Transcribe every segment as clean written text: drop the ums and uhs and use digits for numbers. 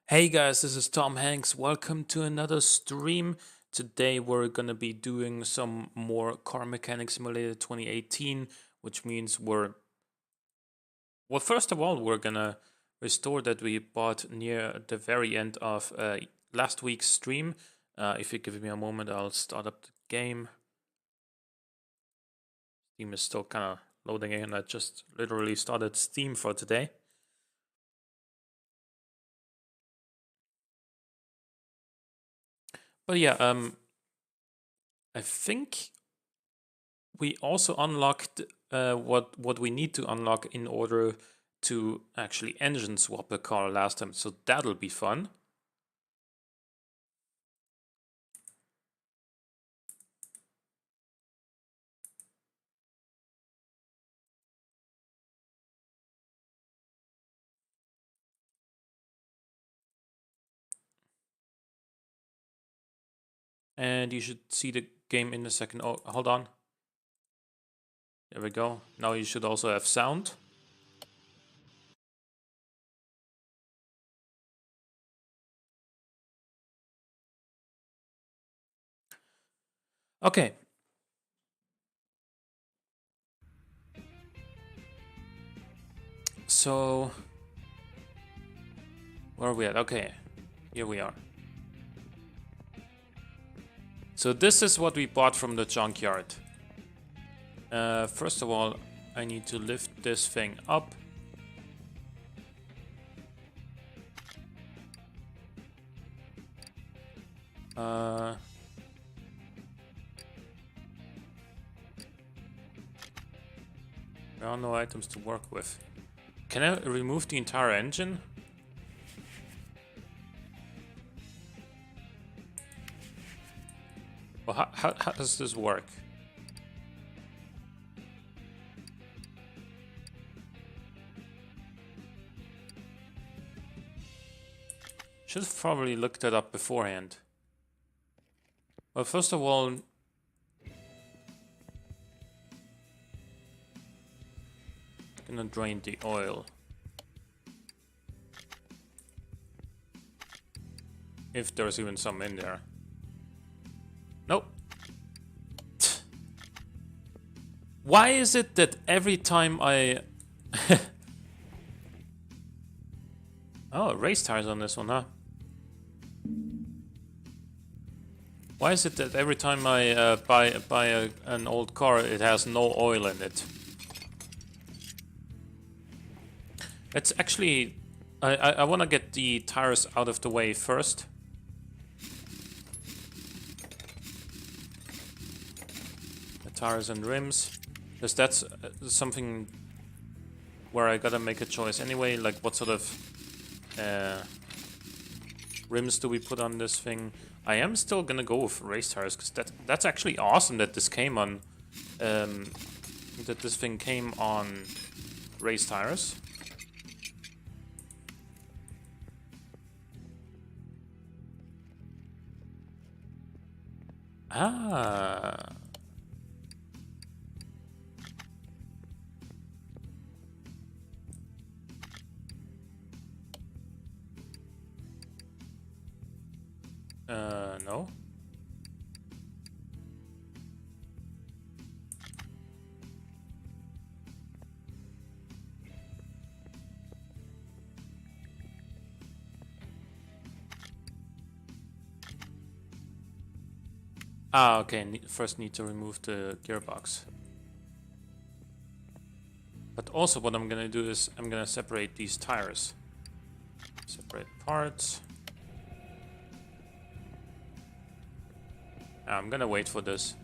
Hey guys, this is Tom Hanks. Welcome to another stream. Today we're gonna be doing some more Car Mechanic Simulator 2018, which means first of all, we're gonna restore that we bought near the very end of last week's stream. If you give me a moment, I'll start up the game. Steam is still kind of loading in. I just literally started Steam for today. But yeah, I think we also unlocked what we need to unlock in order to actually engine swap a car last time, so that'll be fun. And you should see the game in a second. Oh, hold on. There we go. Now you should also have sound. Okay. So, where are we at? Okay, here we are. So this is what we bought from the junkyard. First of all, I need to lift this thing up. There are no items to work with. Can I remove the entire engine? Well, how does this work? Should have probably looked that up beforehand. Well, first of all, gonna drain the oil. If there's even some in there. Nope. Why is it that every time I... Oh, race tires on this one, huh? Why is it that every time I buy an old car, it has no oil in it? It's actually... I want to get the tires out of the way first. The tires and rims. Because that's something where I gotta make a choice anyway. Like, what sort of rims do we put on this thing? I am still gonna go with race tires, because that's actually awesome that this came on... that this thing came on race tires. Ah. No. Ah, okay. First need to remove the gearbox. But also what I'm gonna do is I'm gonna separate these tires. Separate parts. I'm gonna wait for this.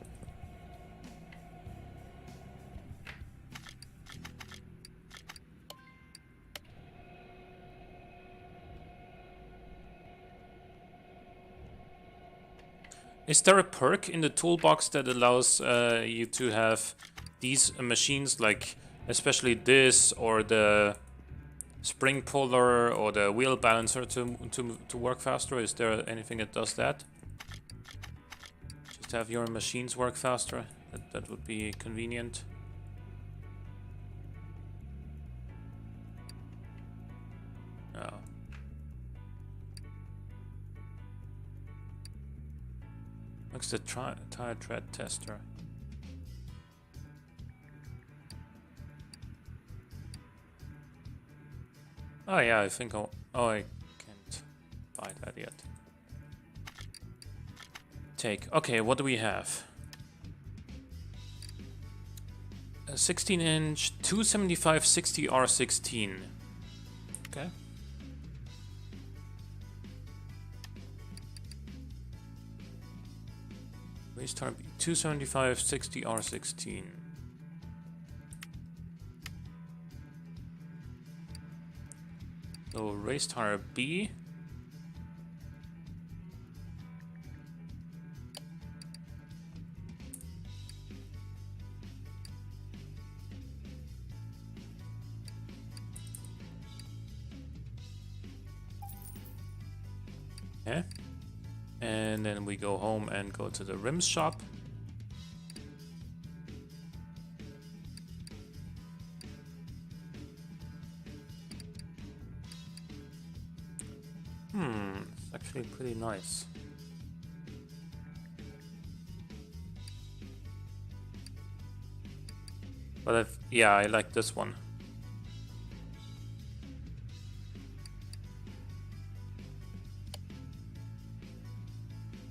Is there a perk in the toolbox that allows you to have these machines, like especially this or the spring puller or the wheel balancer to work faster? Is there anything that does that? Just have your machines work faster. That would be convenient. Oh. Looks the tire tread tester. Oh yeah, I think I can't buy that yet. Take. Okay, what do we have? A 16-inch 275/60 R16. Okay. Race tire 275/60 R16. So race tire B. Okay. And then we go home and go to the rims shop. It's actually pretty nice. But yeah, I like this one.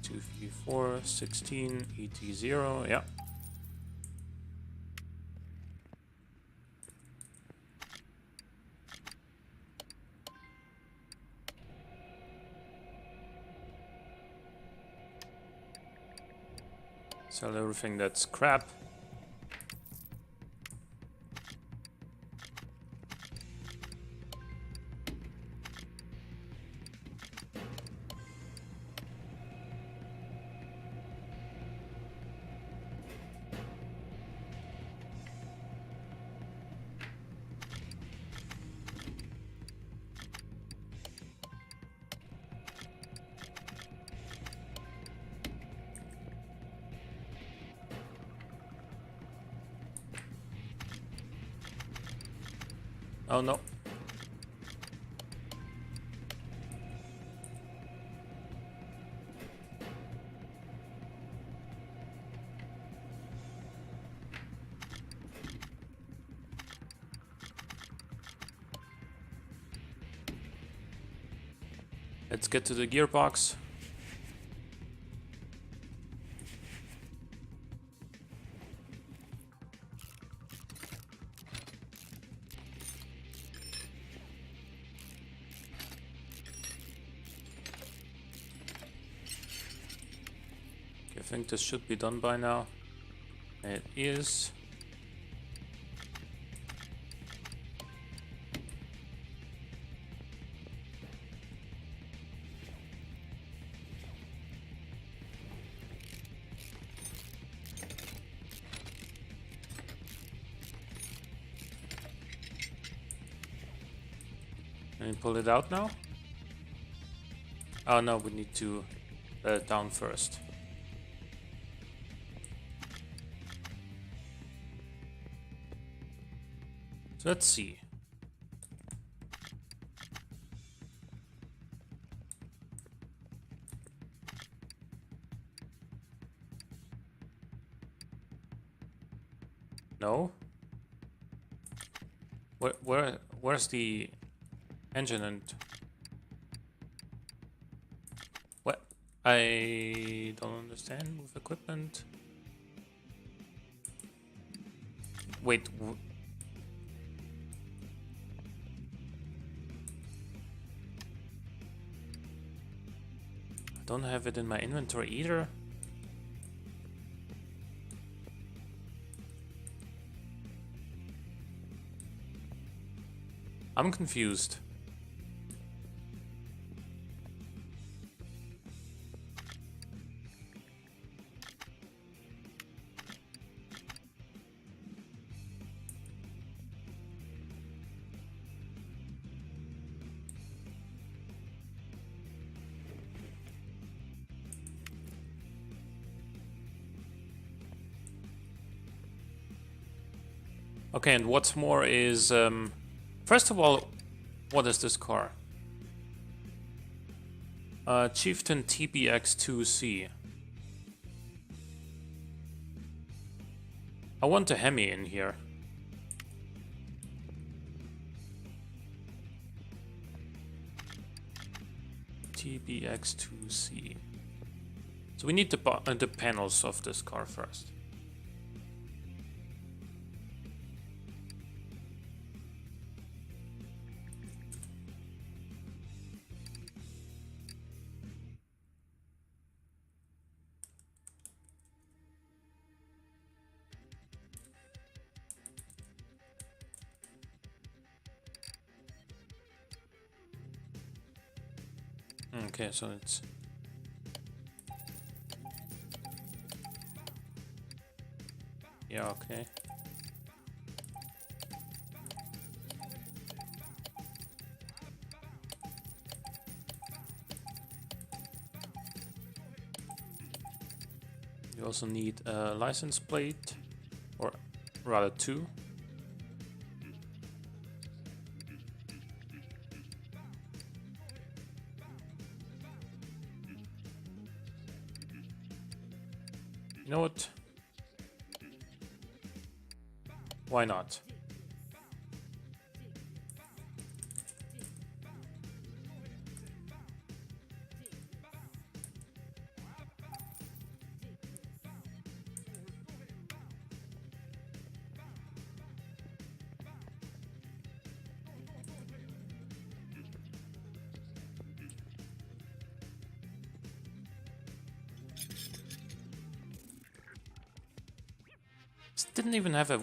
Two V4 16 ET0, yeah. Sell everything that's crap. Oh no. Let's get to the gearbox. I think this should be done by now. It is. Can you pull it out now? Oh no, we need to let it down first. So let's see. No? Where's the engine and what? I don't understand with equipment. Wait. I don't have it in my inventory either. I'm confused. Okay, and what's more is, first of all, what is this car? Chieftain TBX2C. I want a Hemi in here. TBX2C. So we need the panels of this car first. Okay, so it's... Yeah, okay. You also need a license plate, or rather two. You know what? Why not? This didn't even have a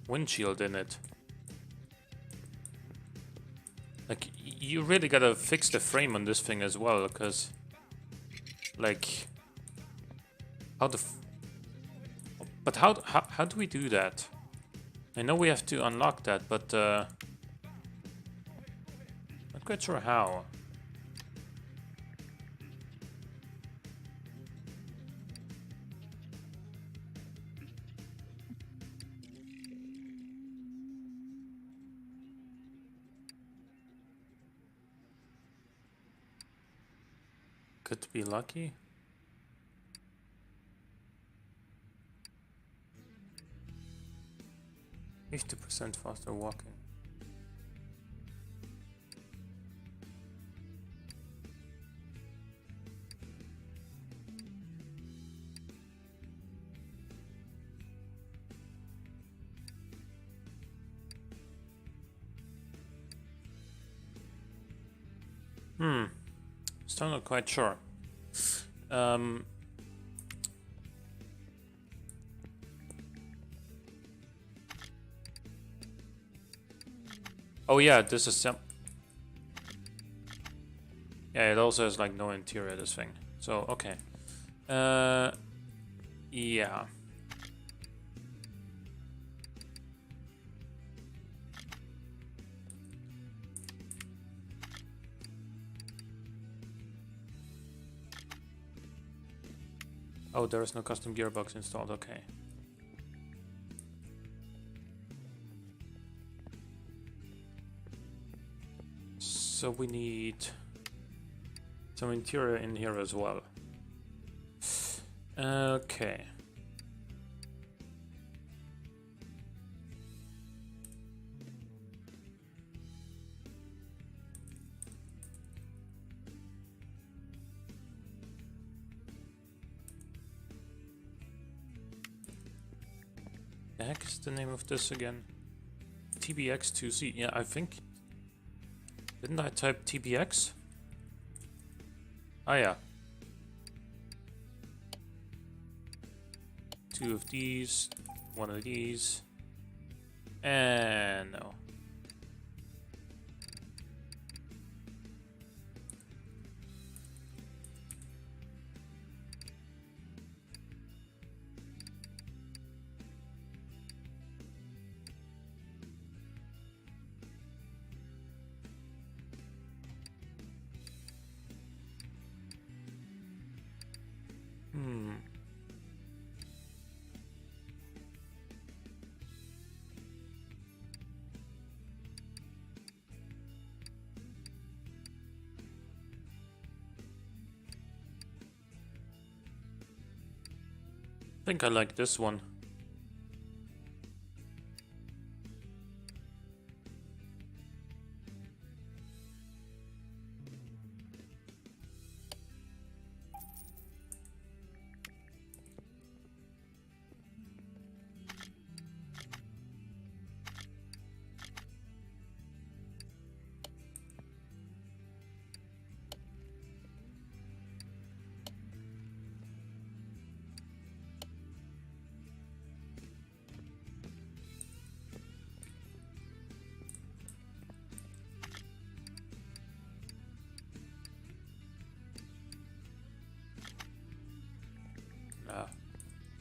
windshield in it. Like, you really gotta fix the frame on this thing as well, because, like, how the but how do we do that? I know we have to unlock that, but not quite sure how. Could be lucky. %50 faster walking. Still not quite sure. Oh yeah, this is some... Yeah, it also has like no interior, this thing. So, okay. Yeah. Oh, there is no custom gearbox installed, okay. So we need some interior in here as well. Okay. The heck is the name of this again? TBX2C. Yeah, I think... Didn't I type TBX? Ah, yeah. 2 of these, 1 of these, and no. I think I like this one.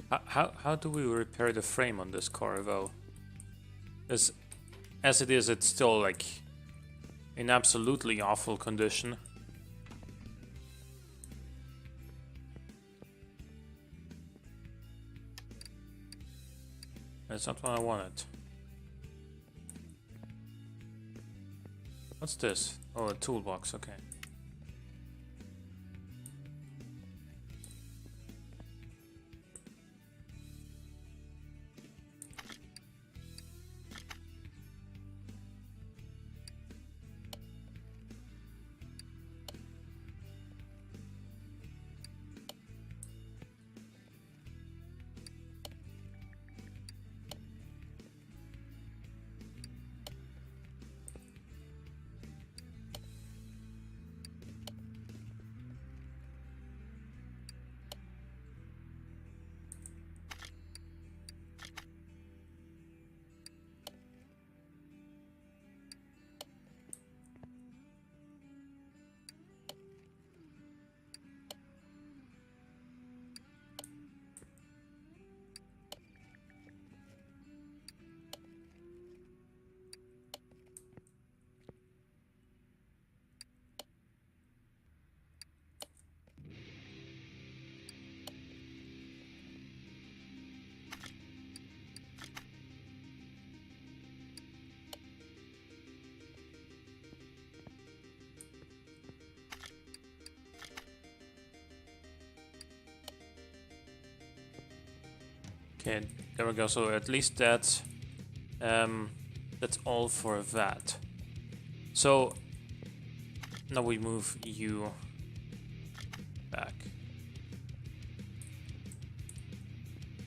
How do we repair the frame on this car though? As it is, it's still like in absolutely awful condition. That's not what I wanted. What's this? Oh, a toolbox, okay. Okay, there we go. So at least that's all for that. So now we move you back.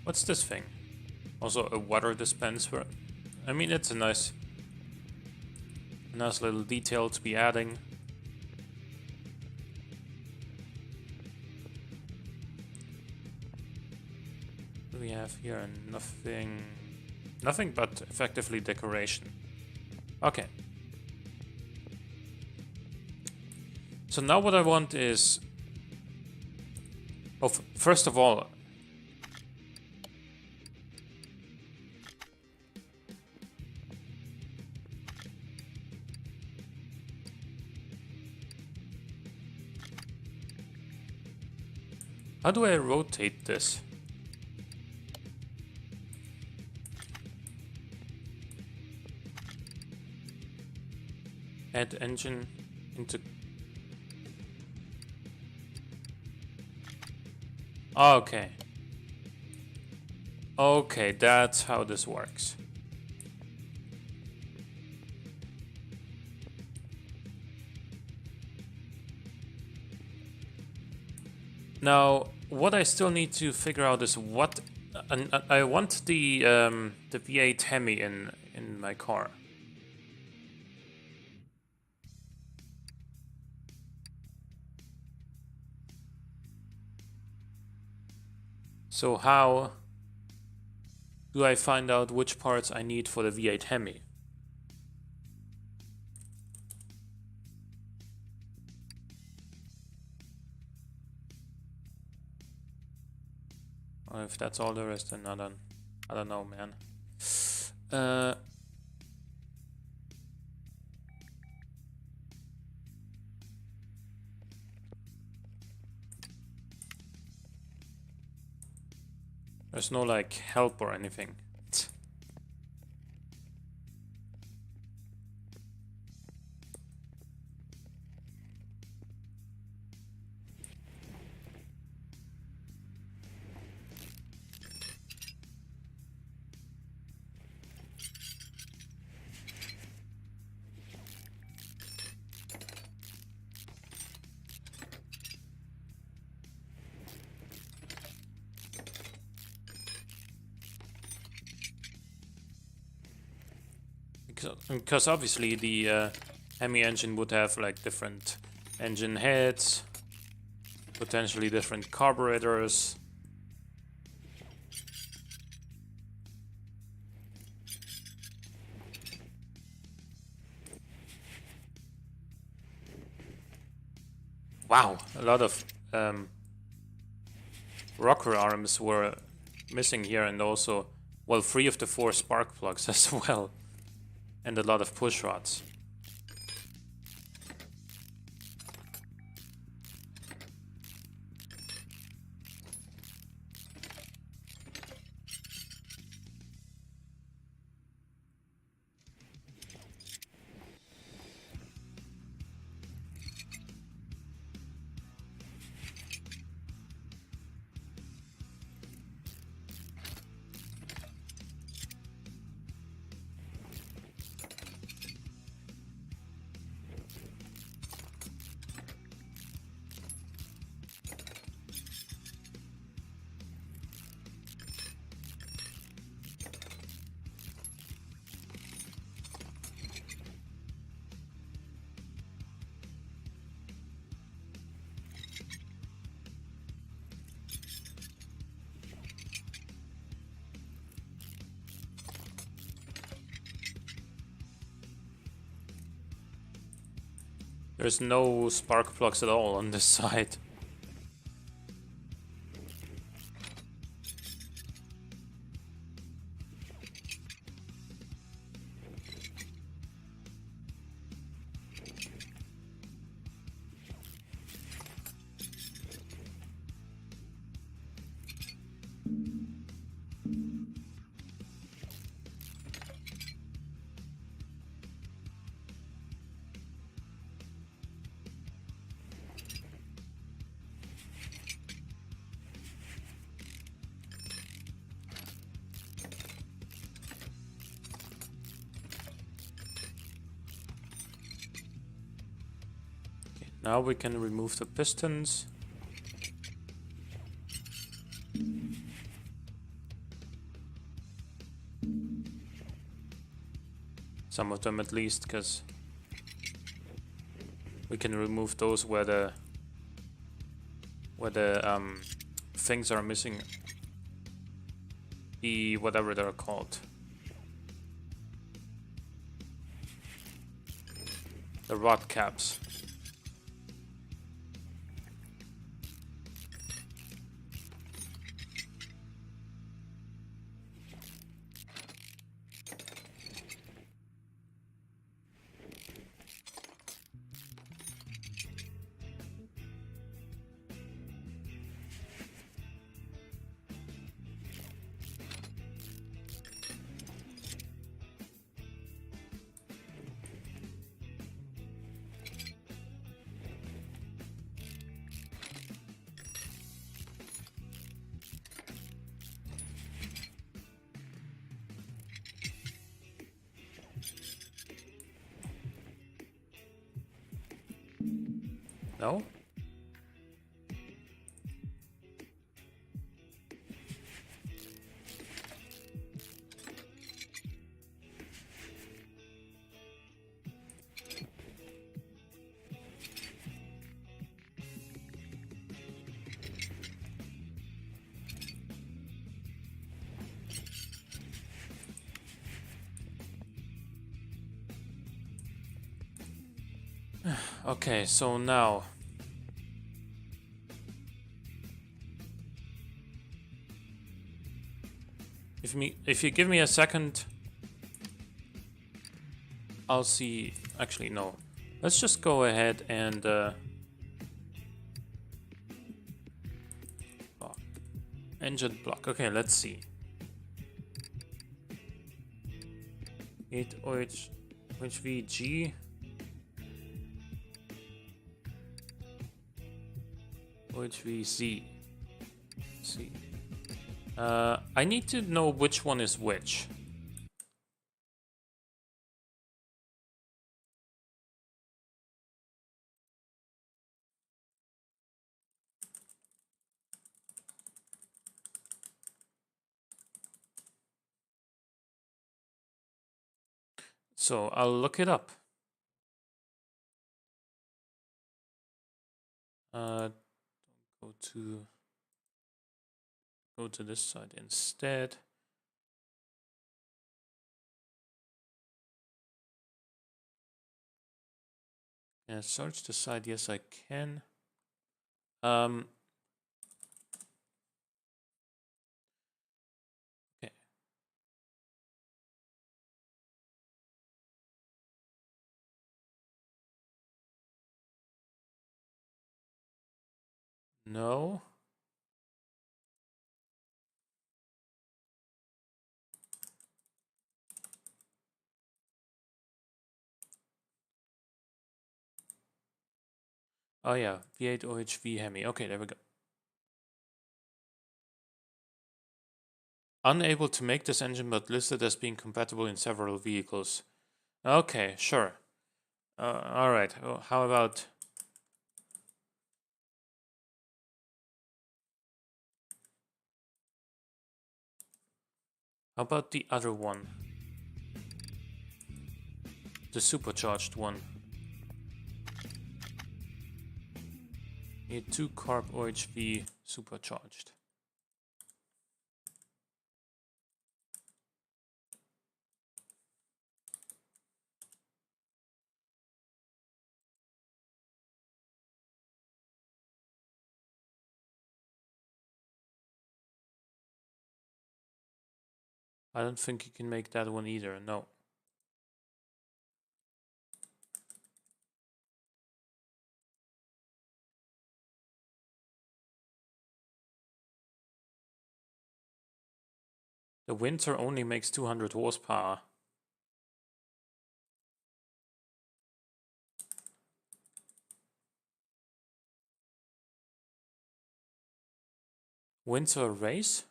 What's this thing? Also a water dispenser. I mean, it's a nice little detail to be adding. We have here nothing but effectively decoration. Okay. So now what I want is, oh, first of all, how do I rotate this? Add engine into... Okay. Okay, that's how this works. Now, what I still need to figure out is what... I want the V8 Hemi in my car. So how do I find out which parts I need for the V8 Hemi? Or if that's all there is, then I don't know, man. There's no like help or anything. Because obviously the Hemi engine would have like different engine heads, potentially different carburetors. Wow, a lot of rocker arms were missing here, and also, well, 3 of the 4 spark plugs as well, and a lot of push rods. There's no spark plugs at all on this side. Now we can remove the pistons. Some of them at least, because we can remove those where the things are missing. The whatever they're called. The rod caps. No? Okay, so now if you give me a second, I'll see. Actually, no. Let's just go ahead and engine block. Okay, let's see. 8 HVG. HVC. See. I need to know which one is which. So I'll look it up. Go to this side instead. And search the side. Yes, I can. No. Oh yeah, V8 OHV Hemi. Okay, there we go. Unable to make this engine, but listed as being compatible in several vehicles. Okay, sure. Alright, how about... How about the other one? The supercharged one. Need 2 carb OHV supercharged. I don't think you can make that one either, no. The Winter only makes 200 horsepower. Winter Race?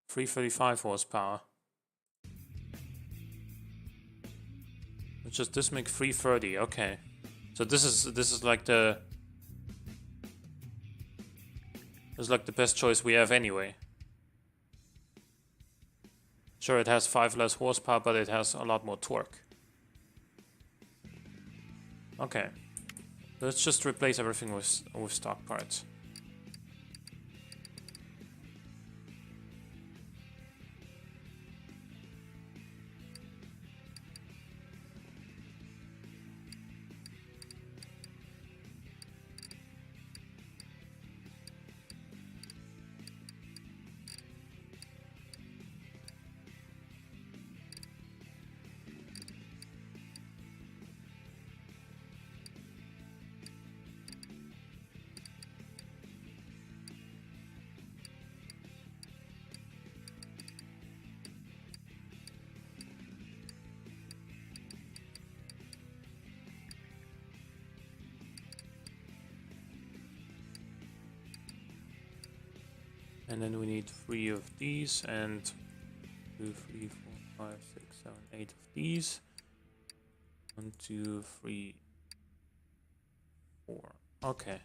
335 horsepower. Just this make 330, okay. So this is like the... This is like the best choice we have anyway. Sure, it has 5 less horsepower, but it has a lot more torque. Okay. Let's just replace everything with stock parts. And then we need 3 of these and 2, 3, 4, 5, 6, 7, 8 of these. 1, 2, 3, 4. Okay.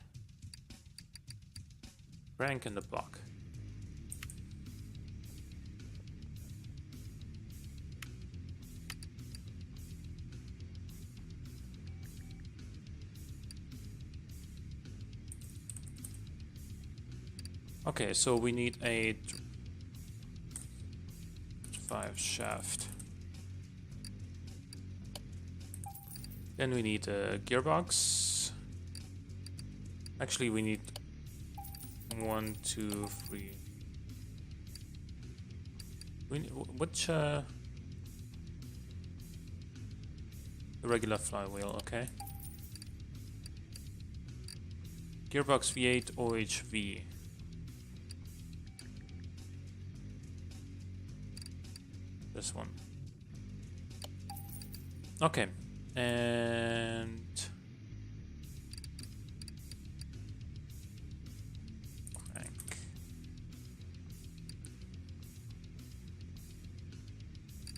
Crank in the block. Okay, so we need a 5 shaft. Then we need a gearbox. Actually, we need 1, 2, 3. Which regular flywheel, okay. Gearbox V8 OHV. This one. Okay. And crank.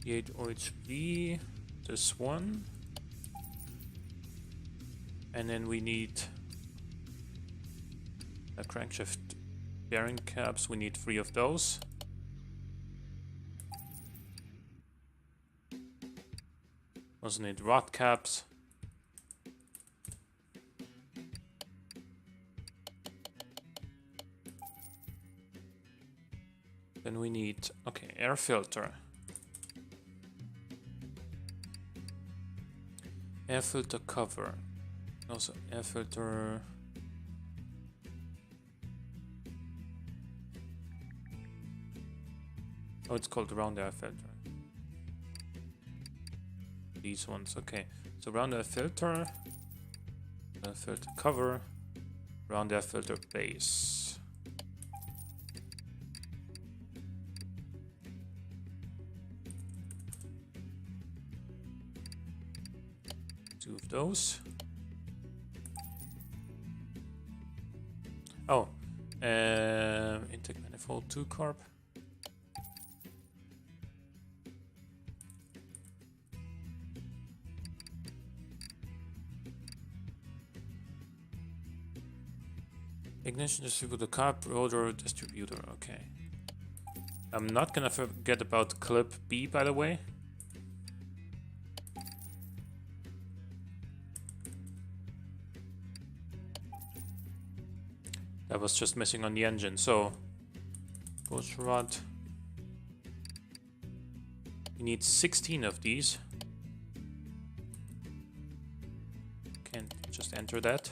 V8 OHV. This one. And then we need a crankshaft bearing caps. We need 3 of those. Also need rod caps. Then we need, okay, air filter. Air filter cover. Also air filter. Oh, it's called round air filter. These ones, okay. So round air filter cover, round air filter base. those. Oh, intake manifold 2 carb. Ignition distributor, carb rotor distributor. Okay. I'm not gonna forget about clip B, by the way. That was just missing on the engine. So, push rod. We need 16 of these. Can't just enter that.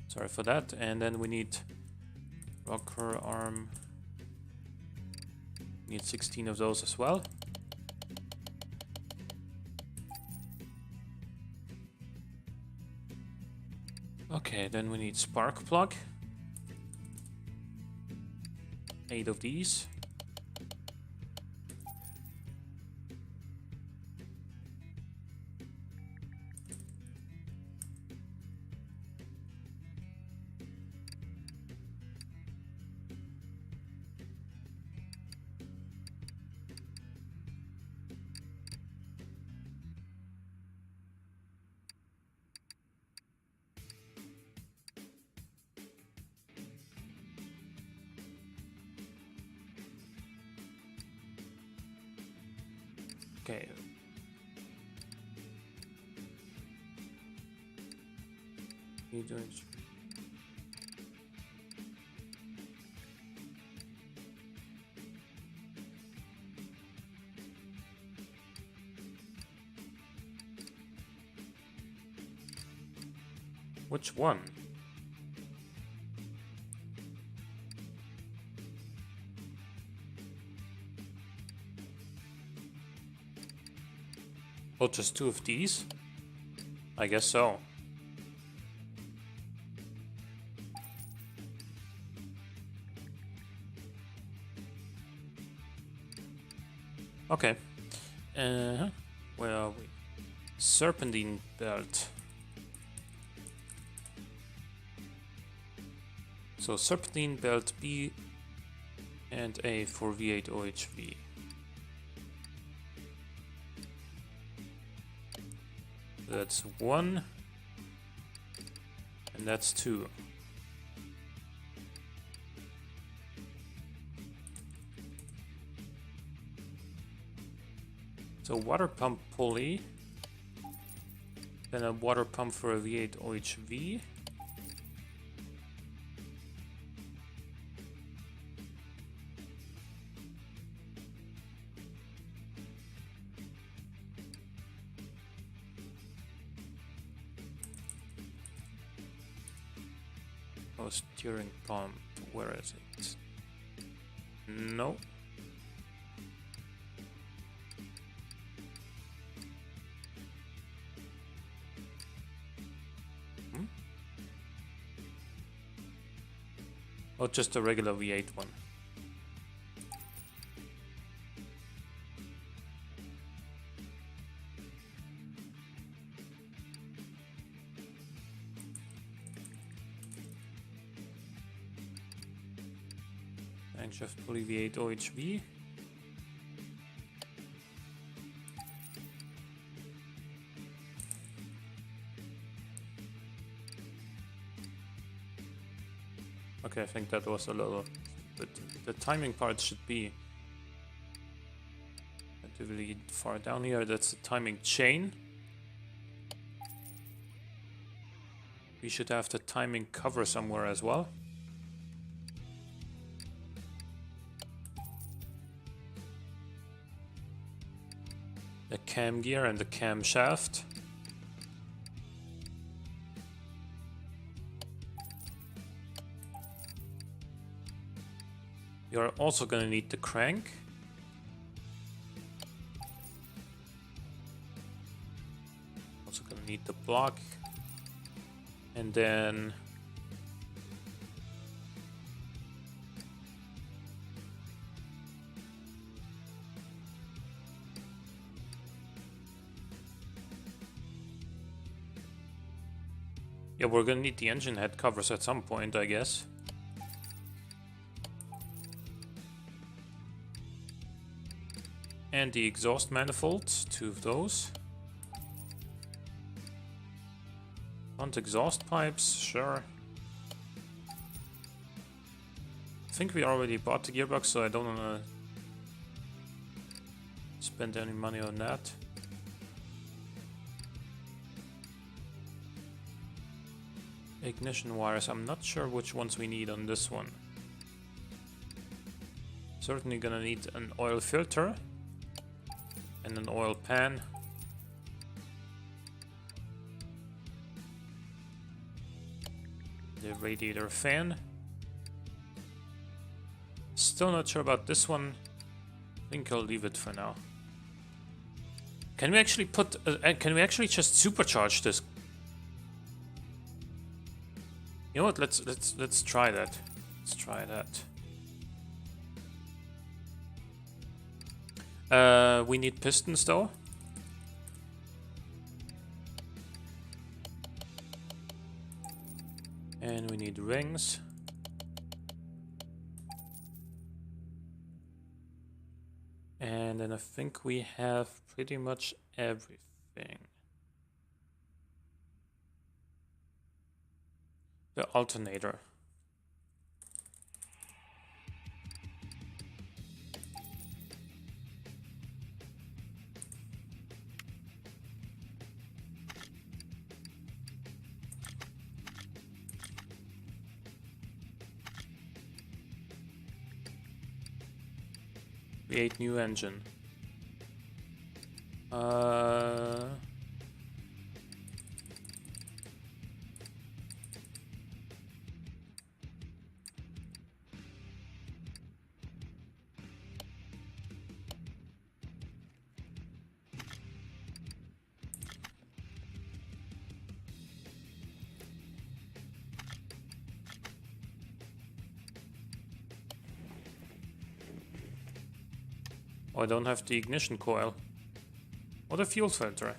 Sorry for that. And then we need rocker arm. We need 16 of those as well. Okay, then we need spark plug. 8 of these. Okay. You doing? Which one? Oh, just 2 of these? I guess so. Okay. Where are we? Serpentine belt. So serpentine belt B and A for V8 OHV. That's 1, and that's 2. So water pump pulley, then a water pump for a V8 OHV. Steering pump, where is it? No. Oh, just a regular V8 one. Crankshaft pulley V8 OHV. Okay, I think that was a little, but the timing part should be relatively far down here. That's the timing chain. We should have the timing cover somewhere as well. The cam gear and the camshaft. You're also going to need the crank. Also going to need the block. And then Yeah, we're gonna need the engine head covers at some point, I guess. And the exhaust manifolds, 2 of those. Front exhaust pipes, sure. I think we already bought the gearbox, so I don't wanna spend any money on that. Ignition wires, I'm not sure which ones we need on this one. Certainly gonna need an oil filter and an oil pan. The radiator fan. Still not sure about this one. I think I'll leave it for now. Can we actually put? Can we actually just supercharge this? You know what? Let's try that. Let's try that. We need pistons though. And we need rings. And then I think we have pretty much everything. The alternator. Create new engine. Oh, I don't have the ignition coil. Or the fuel filter.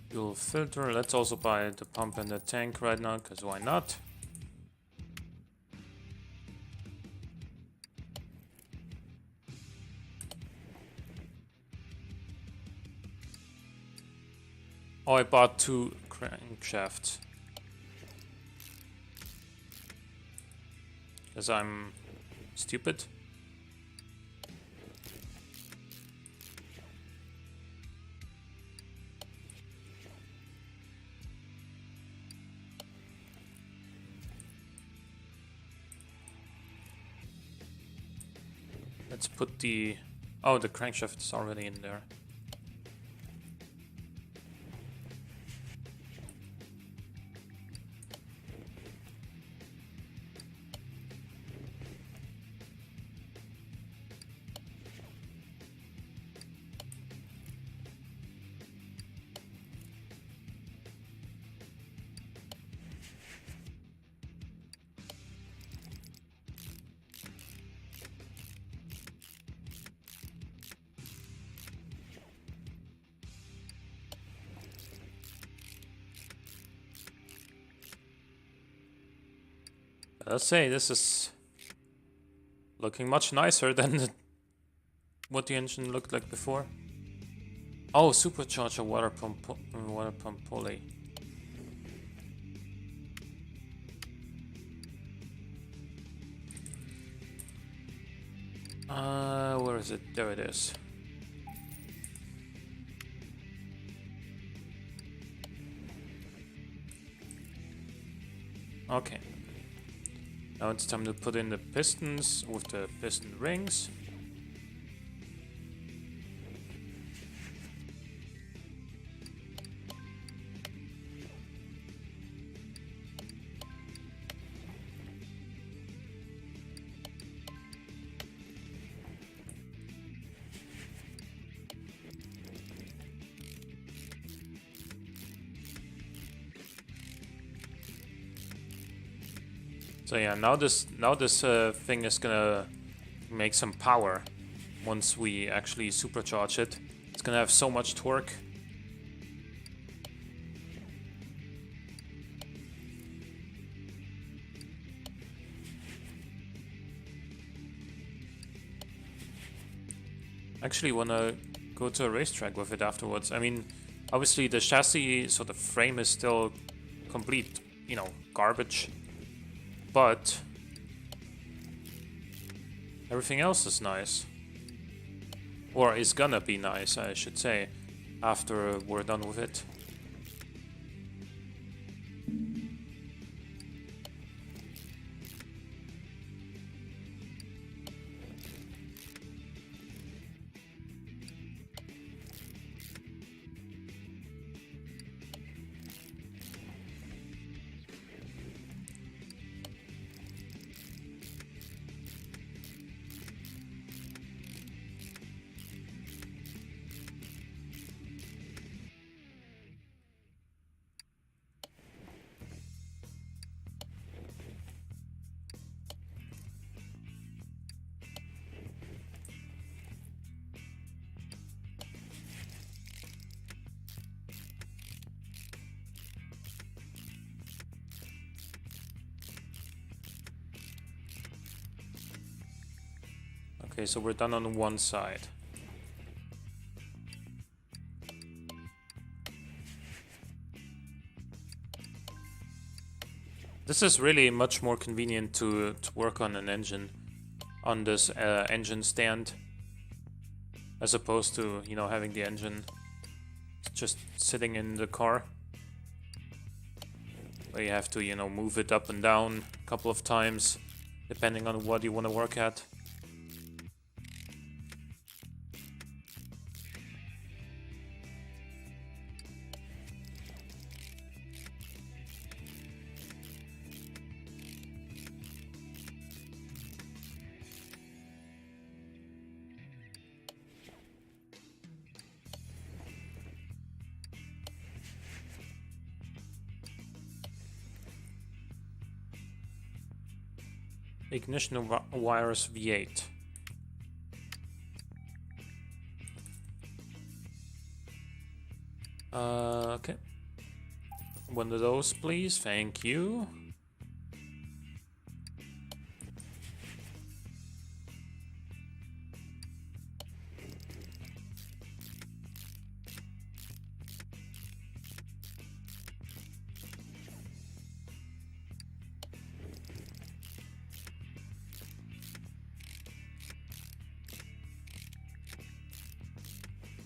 Fuel filter. Let's also buy the pump and the tank right now, because why not? Oh, I bought 2 crankshafts. Because I'm stupid. Let's put the... Oh, the crankshaft is already in there. Let's say this is looking much nicer than what the engine looked like before. Oh, supercharger water pump pulley. Where is it? There it is. Okay. Now it's time to put in the pistons with the piston rings. So yeah, now this thing is gonna make some power once we actually supercharge it. It's gonna have so much torque. Actually wanna go to a racetrack with it afterwards. I mean, obviously the chassis, so the frame is still complete, you know, garbage. But everything else is nice. Or is gonna be nice, I should say, after we're done with it. Okay, so we're done on one side. This is really much more convenient to work on an engine, on this engine stand, as opposed to, you know, having the engine just sitting in the car, where you have to, you know, move it up and down a couple of times, depending on what you want to work at. Ignition wires V8. Okay. One of those, please. Thank you.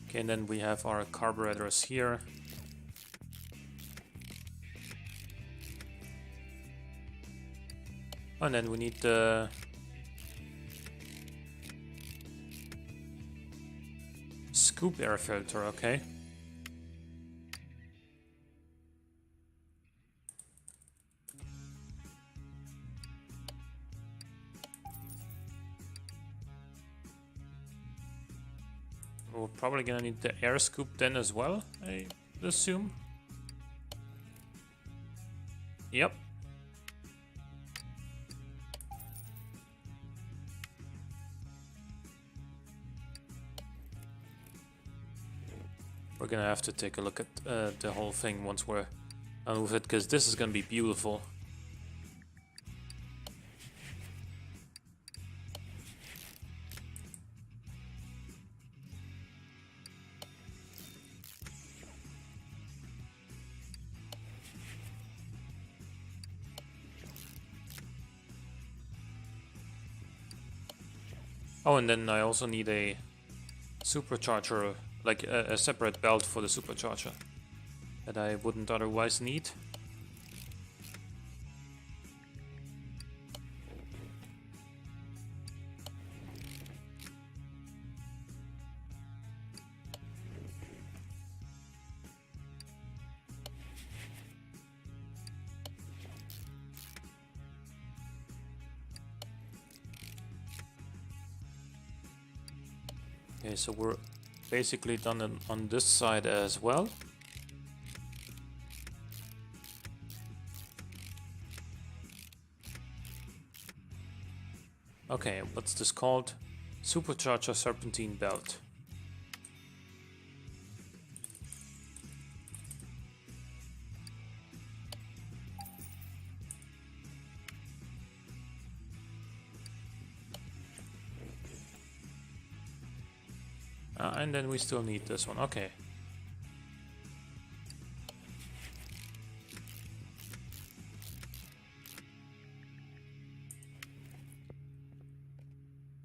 Okay, and then we have our carburetors here. And then we need the scoop air filter, okay. We're probably gonna need the air scoop then as well, I assume. Yep. We're gonna have to take a look at the whole thing once we're done with it, because this is gonna be beautiful. Oh, and then I also need a supercharger, like a separate belt for the supercharger that I wouldn't otherwise need. Okay, so we're basically done on this side as well. Okay, what's this called? Supercharger serpentine belt. And then we still need this one. Okay.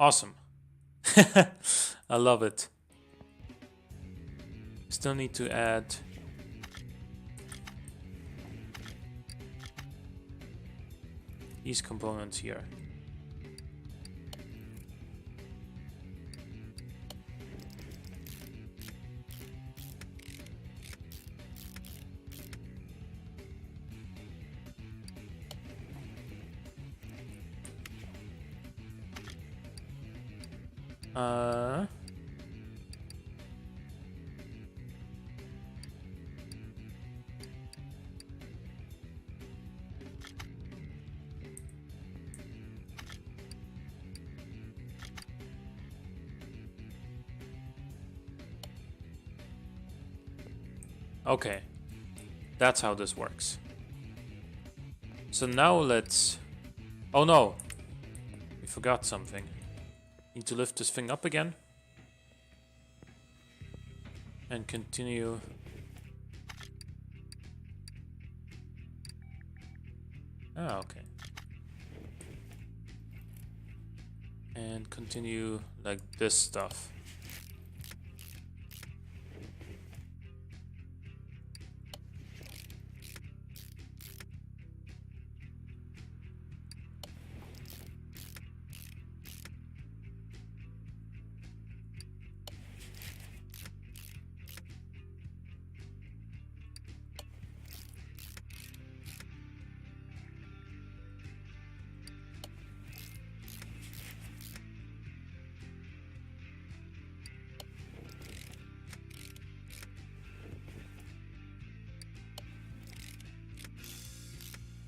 Awesome. I love it. Still need to add these components here. Okay, that's how this works. So now let's... Oh no! We forgot something. Need to lift this thing up again. And continue... Ah, okay. And continue like this stuff.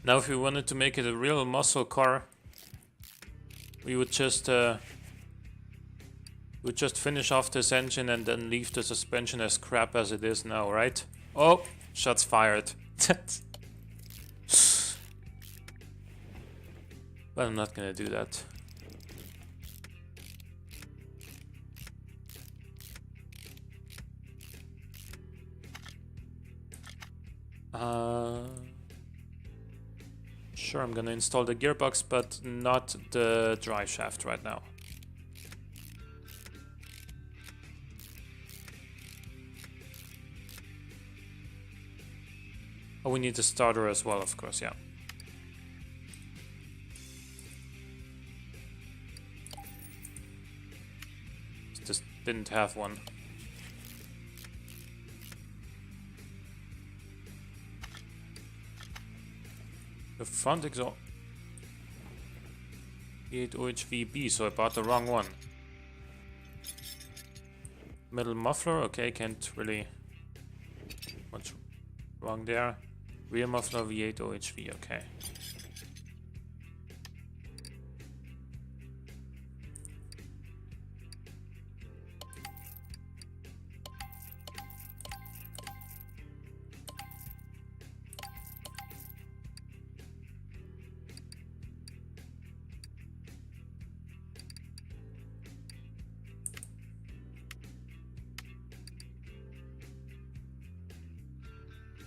Now if we wanted to make it a real muscle car, we would just finish off this engine and then leave the suspension as crap as it is now, right? Oh, shots fired. But I'm not gonna do that. Sure, I'm gonna install the gearbox, but not the drive shaft right now. Oh, we need the starter as well, of course, yeah. Just didn't have one. The front exhaust... V8 OHVB, so I bought the wrong one. Metal muffler, okay, can't really... Much wrong there. Rear muffler V8 OHV, okay.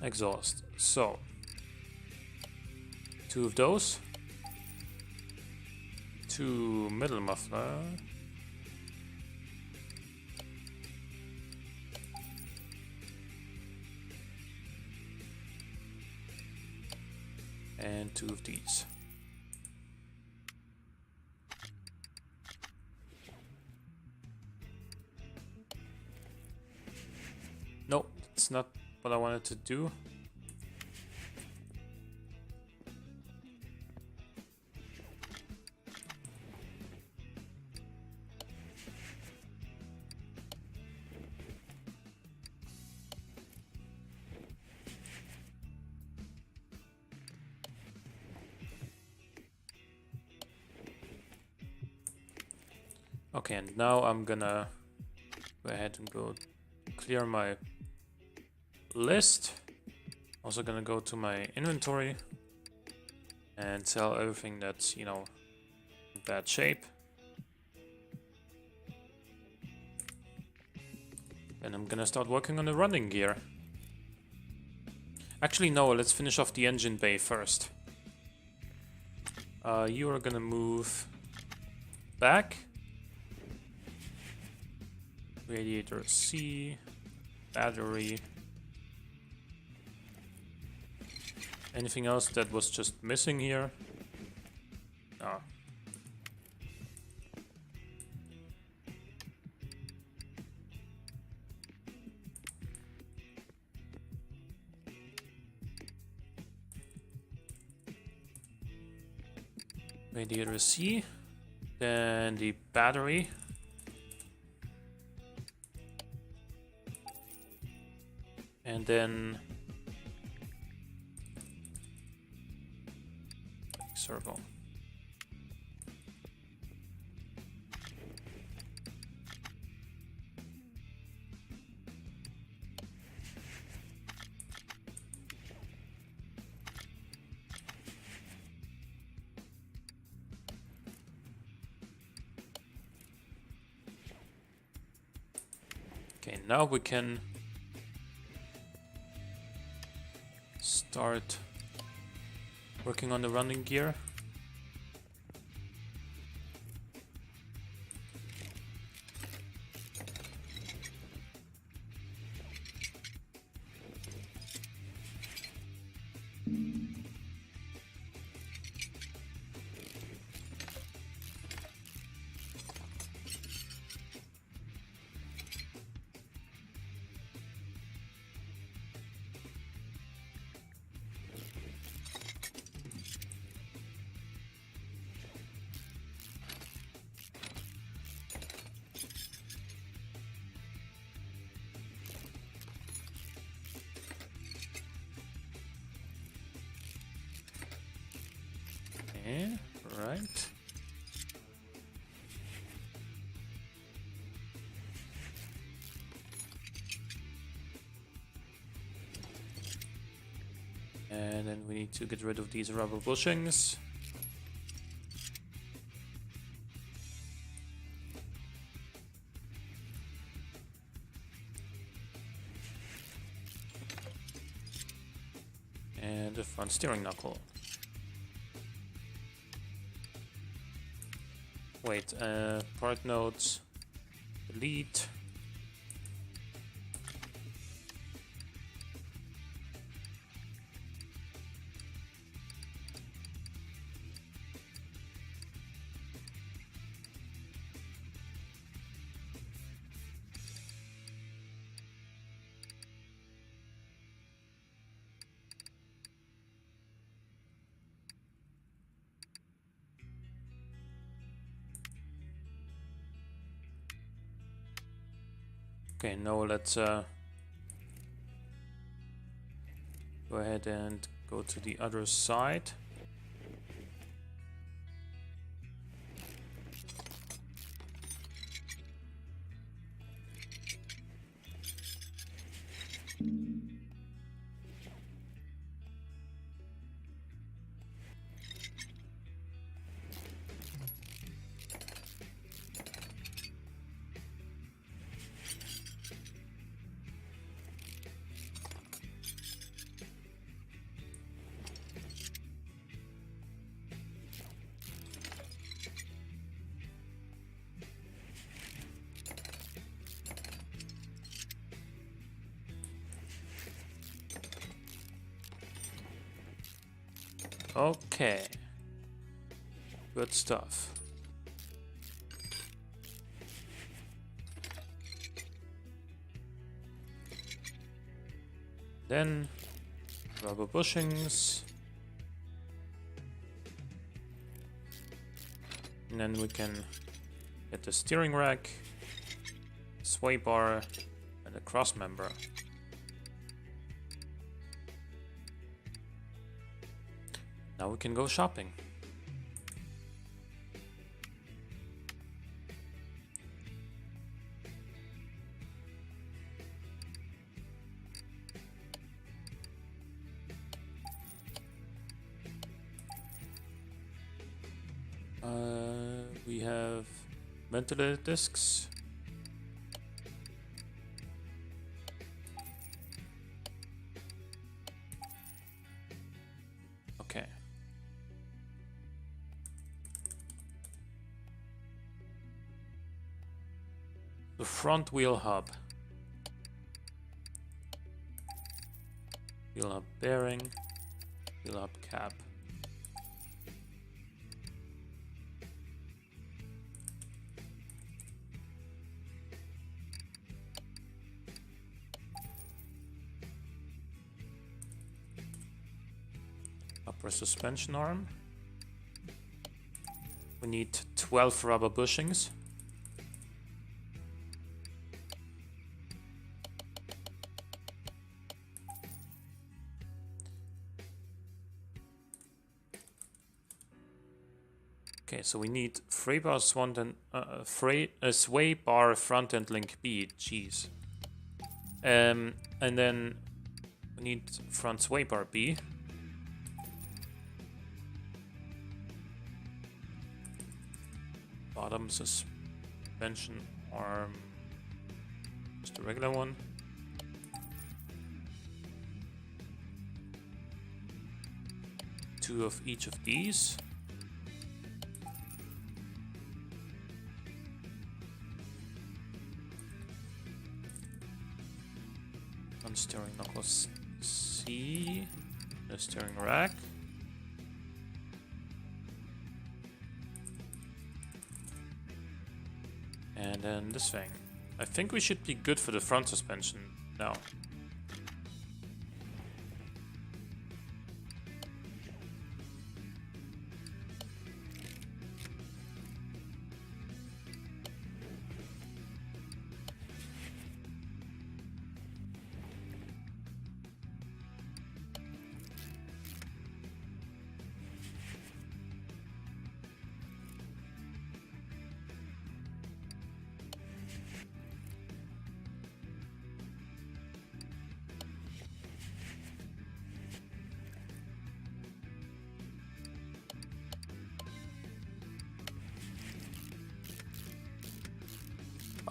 Exhaust. So, 2 of those. 2 middle muffler. And 2 of these. No, it's not what I wanted to do. Okay, and now I'm gonna go ahead and go clear my list. Also gonna go to my inventory and sell everything that's, you know, in bad shape. And I'm gonna start working on the running gear. Actually, no, let's finish off the engine bay first. You are gonna move back. Radiator C, battery. Anything else that was just missing here? No. Radiator C, then the battery. And then circle. Okay, now we can start working on the running gear. Okay, right. And then we need to get rid of these rubber bushings. And the front steering knuckle. Wait, part notes, delete. Okay, now let's go ahead and go to the other side. Okay, good stuff. Then rubber bushings. And then we can get the steering rack, sway bar, and the cross member. Now we can go shopping. We have ventilator discs. Okay. The front wheel hub. Wheel hub bearing. Wheel hub cap. Upper suspension arm. We need 12 rubber bushings. Okay, so we need sway bar sway bar front end link B. Jeez. And then we need front sway bar B. Bottom suspension arm, just a regular one. Two of each of these. One steering knuckle C, the steering rack. And then this thing. I think we should be good for the front suspension now.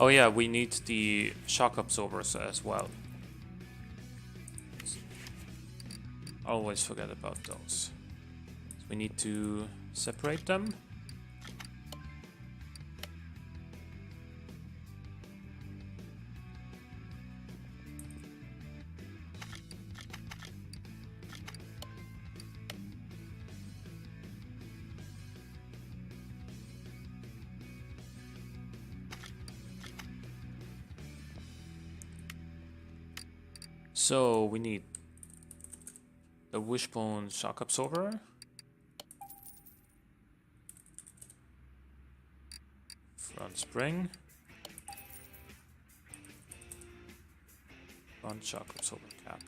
Oh yeah, we need the shock absorbers as well. Always forget about those. So we need to separate them. So we need the wishbone shock absorber, front spring, front shock absorber cap.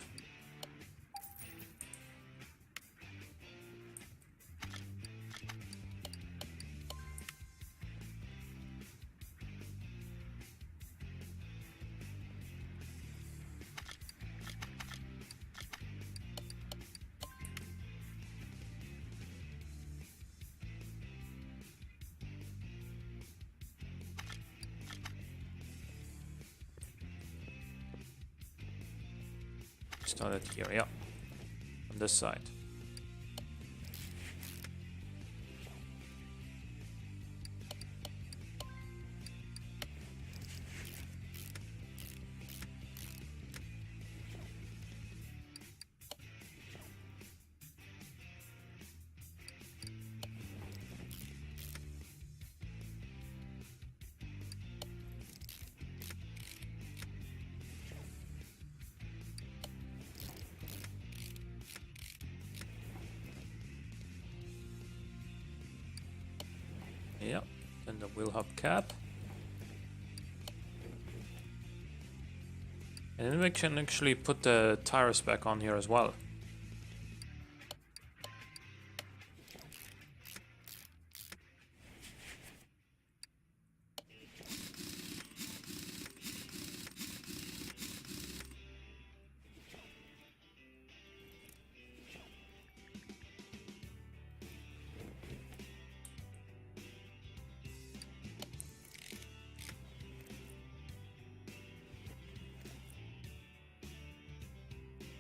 Started here, yeah, on this side. Yeah, then the wheel hub cap. And then we can actually put the tires back on here as well.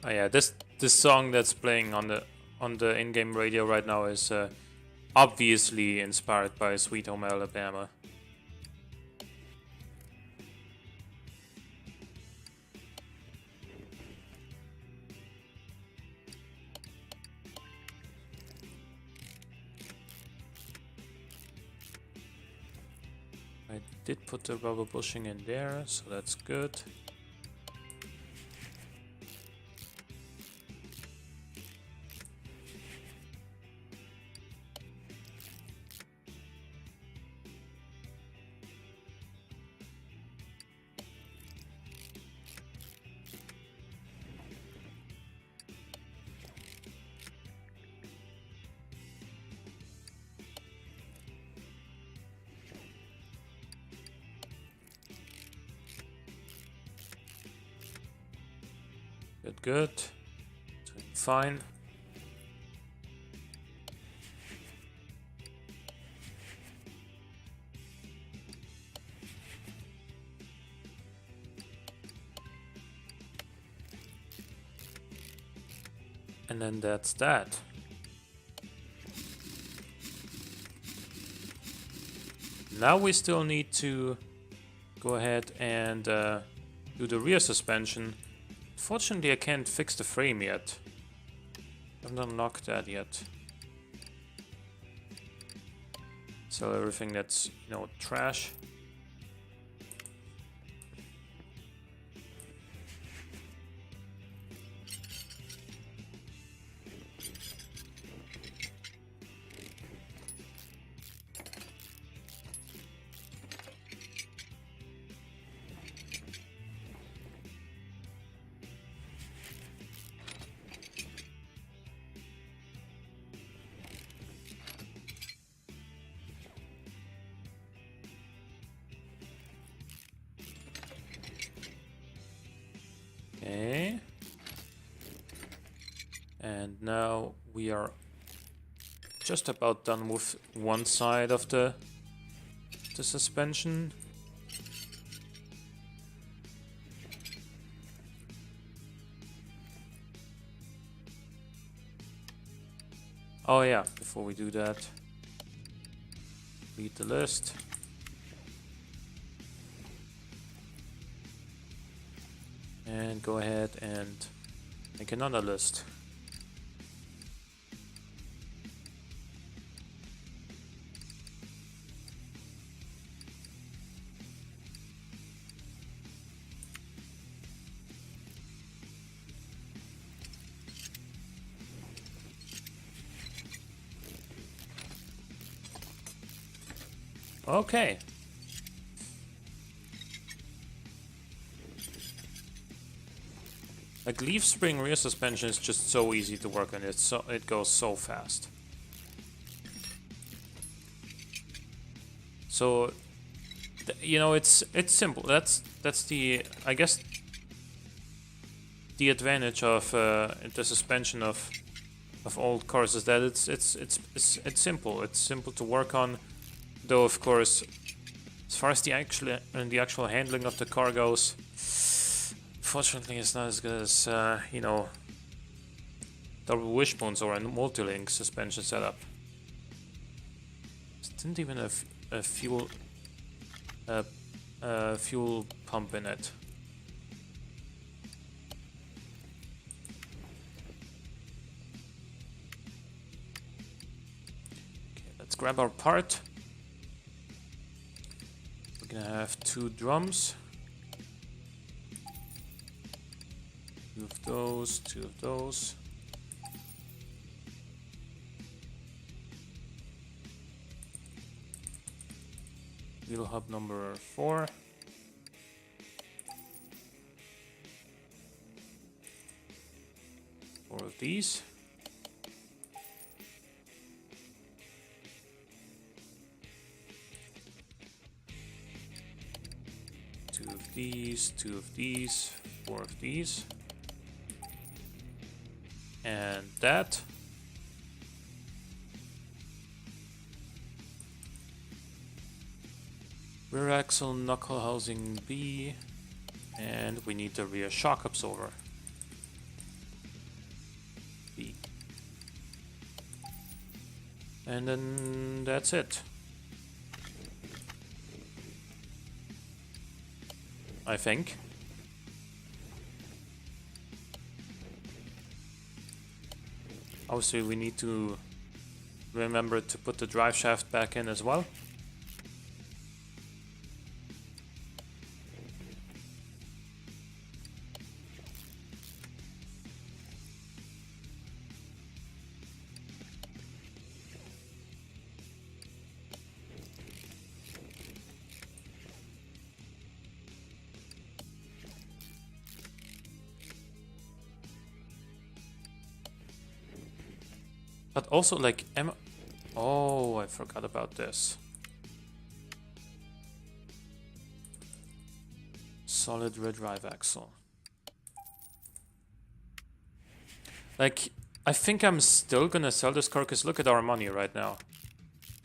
Oh yeah, this song that's playing on the in-game radio right now is obviously inspired by Sweet Home Alabama. I did put the rubber bushing in there, so that's good. Good. Doing fine. And then that's that. Now we still need to go ahead and do the rear suspension. Fortunately, I can't fix the frame yet. I haven't unlocked that yet. Sell everything that's, you know, trash. Okay. And now we are just about done with one side of the suspension. Oh yeah, before we do that, read the list. And go ahead and make another list. Okay. Like leaf spring rear suspension is just so easy to work on. It goes so fast. So, you know, it's simple. That's the, I guess, the advantage of the suspension of old cars is that it's simple. It's simple to work on. Though of course, as far as the actual handling of the car goes, fortunately, it's not as good as you know, double wishbones or a multi-link suspension setup. It didn't even have a fuel pump in it. Okay, let's grab our part. We're gonna have 2 drums. 2 of those, 2 of those. Wheel hub number 4. Four of these. Two of these, 2 of these, 4 of these. And that. Rear axle knuckle housing B. And we need the rear shock absorber. And then that's it. I think. Obviously we need to remember to put the drive shaft back in as well. But also, like, oh, I forgot about this. Solid rear drive axle. Like, I think I'm still gonna sell this car because look at our money right now.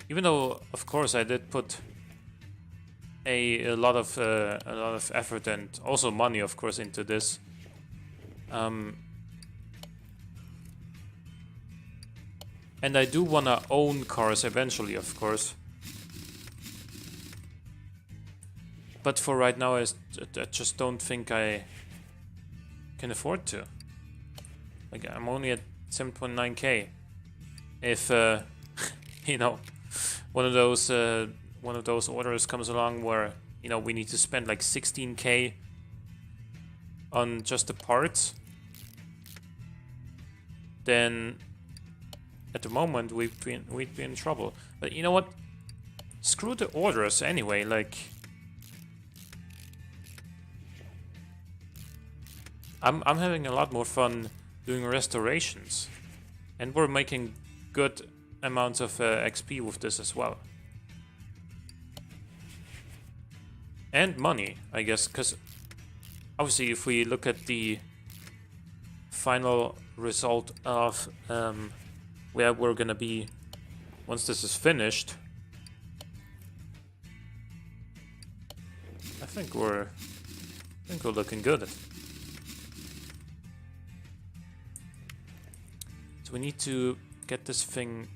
Even though, of course, I did put a lot of effort and also money, of course, into this. And I do want to own cars eventually, of course. But for right now, I just don't think I can afford to. Like, I'm only at 7.9k. If, you know, one of those orders comes along where, you know, we need to spend like 16k on just the parts, then at the moment we'd be in trouble. But you know what? Screw the orders anyway. Like, I'm having a lot more fun doing restorations, and we're making good amounts of XP with this as well, and money, I guess, because obviously if we look at the final result of where we're gonna be once this is finished, I think we're looking good. So we need to get this thing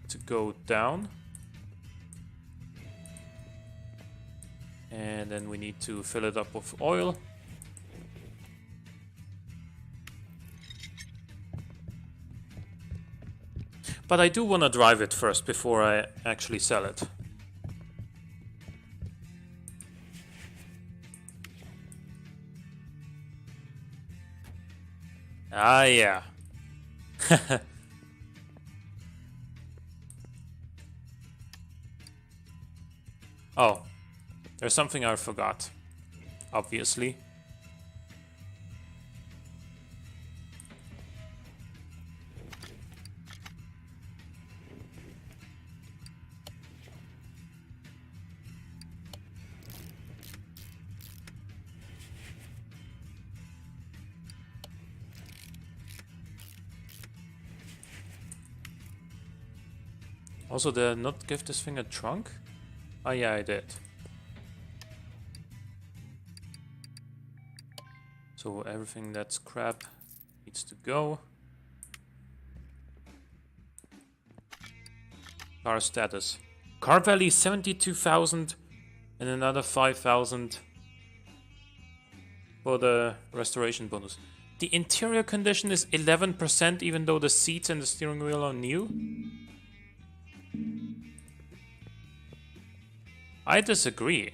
to go down, and then we need to fill it up with oil. But I do want to drive it first before I actually sell it. Ah, yeah. Oh, there's something I forgot, obviously. Also, did I not give this thing a trunk? Oh yeah, I did. So everything that's crap needs to go. Car status. Car value 72,000 and another 5,000 for the restoration bonus. The interior condition is 11% even though the seats and the steering wheel are new. I disagree.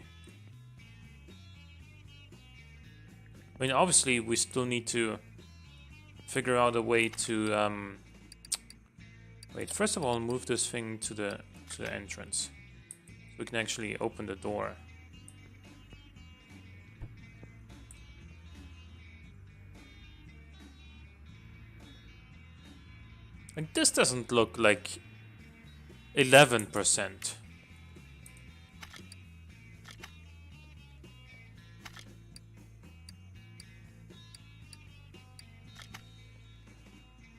I mean, obviously, we still need to figure out a way to wait. First of all, move this thing to the entrance, so we can actually open the door. Like, this doesn't look like 11%.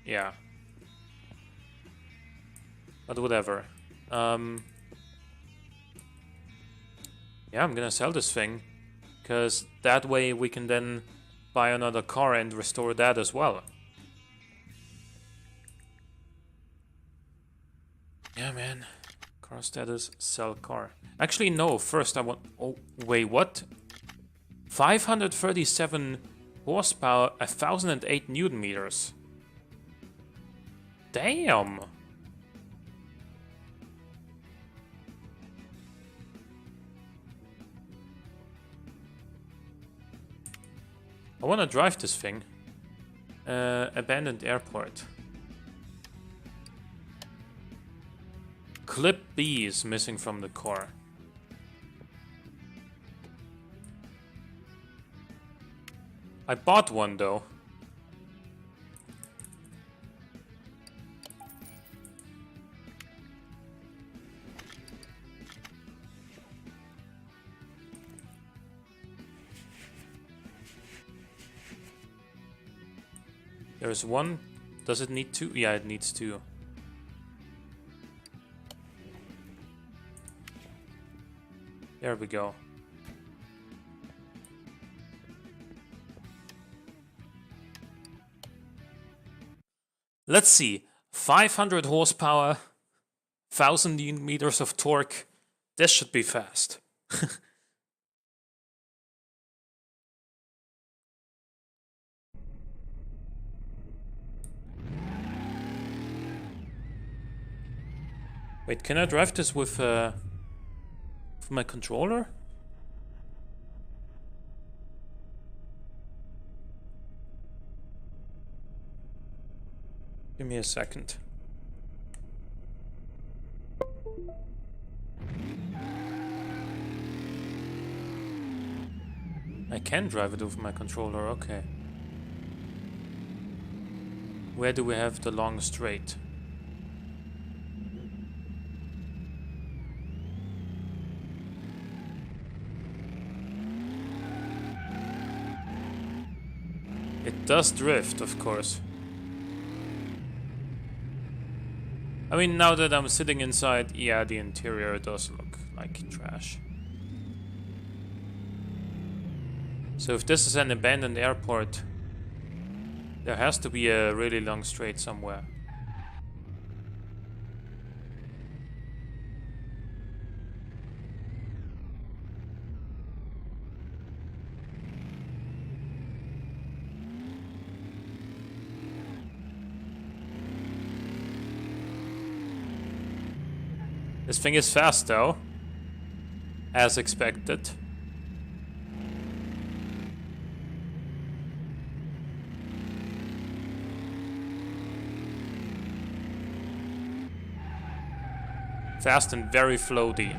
Yeah. But whatever. Yeah, I'm gonna sell this thing, because that way we can then buy another car and restore that as well. Yeah, man. Car status, sell car. Actually, no. First, I want. Oh, wait, what? 537 horsepower, 1008 newton meters. Damn. I want to drive this thing. Abandoned airport. Clip B is missing from the car. I bought one though. There's one. Does it need two? Yeah, it needs two. There we go. Let's see. 500 horsepower, 1000 newton meters of torque. This should be fast. Wait, can I drive this with my controller? Give me a second. I can drive it with my controller, okay. Where do we have the long straight? It does drift, of course. I mean, now that I'm sitting inside, yeah, the interior does look like trash. So if this is an abandoned airport, there has to be a really long straight somewhere. This thing is fast though, as expected. Fast and very floaty.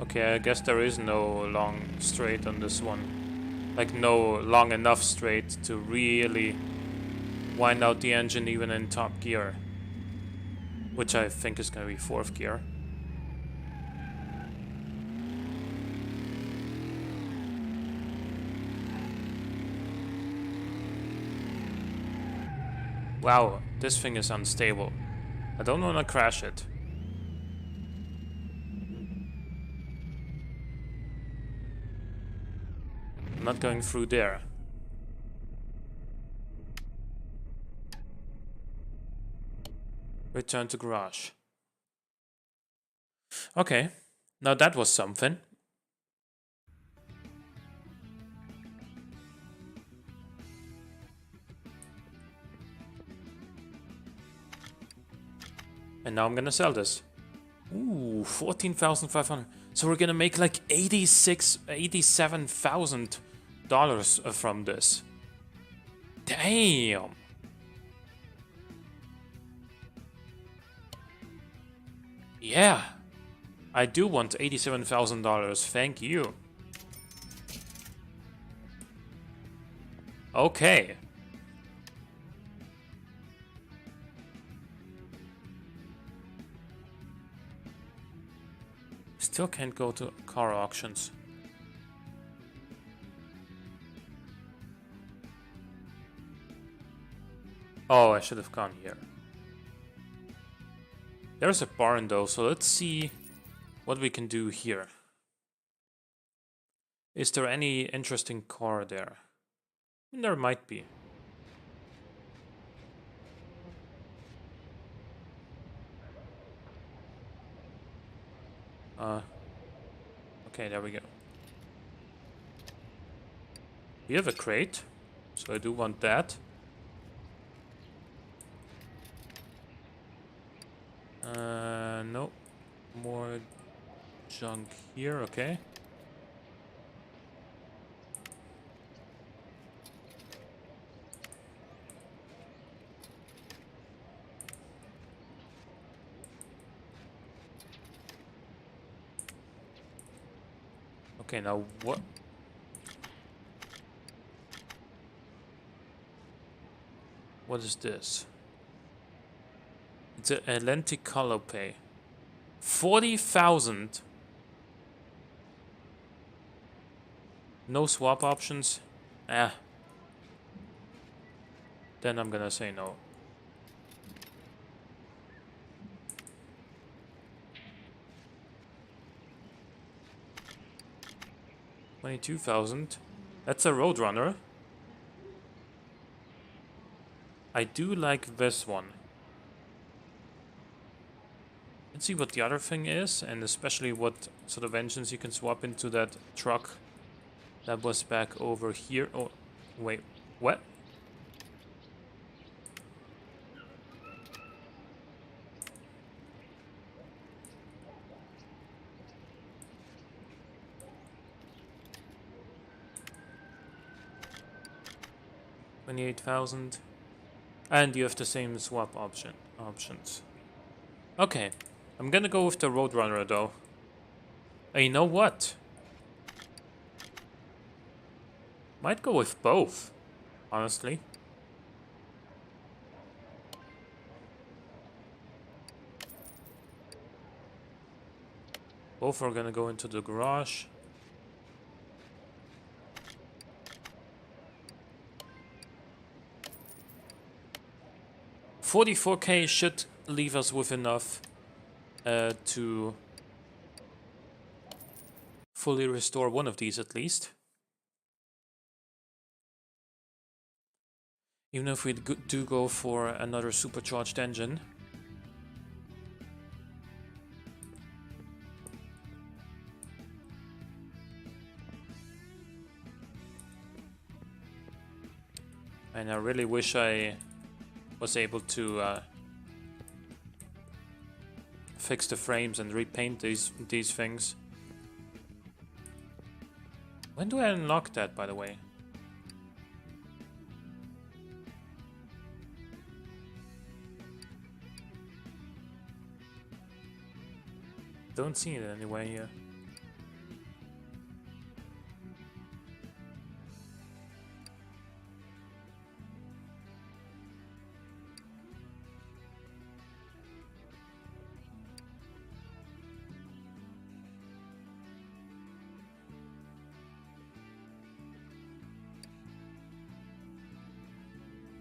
Okay, I guess there is no long straight on this one. Like, no long enough straight to really wind out the engine even in top gear. Which I think is gonna be 4th gear. Wow, this thing is unstable. I don't wanna crash it. I'm not going through there. Return to garage. Okay, now that was something. And now I'm gonna sell this. Ooh, 14,500. So we're gonna make like $87,000 from this. Damn. Yeah. I do want $87,000. Thank you. Okay. Still can't go to car auctions. Oh, I should have gone here. There's a barn though, so let's see what we can do here. Is there any interesting car there? There might be. Okay, there we go. We have a crate, so I do want that. No. More junk here, okay. Okay, now what? What is this? It's an Atlantic color pay. 40,000. No swap options. Then I'm gonna say no. $22,000. That's a Roadrunner. I do like this one. Let's see what the other thing is, and especially what sort of engines you can swap into that truck that was back over here. Oh, wait, what? $28,000. And you have the same swap options. Okay, I'm gonna go with the Roadrunner though. You know what? Might go with both, honestly. Both are gonna go into the garage. $44K should leave us with enough to fully restore one of these at least. Even if we do go for another supercharged engine. And I really wish I was able to fix the frames and repaint these things. When do I unlock that, by the way? Don't see it anywhere here.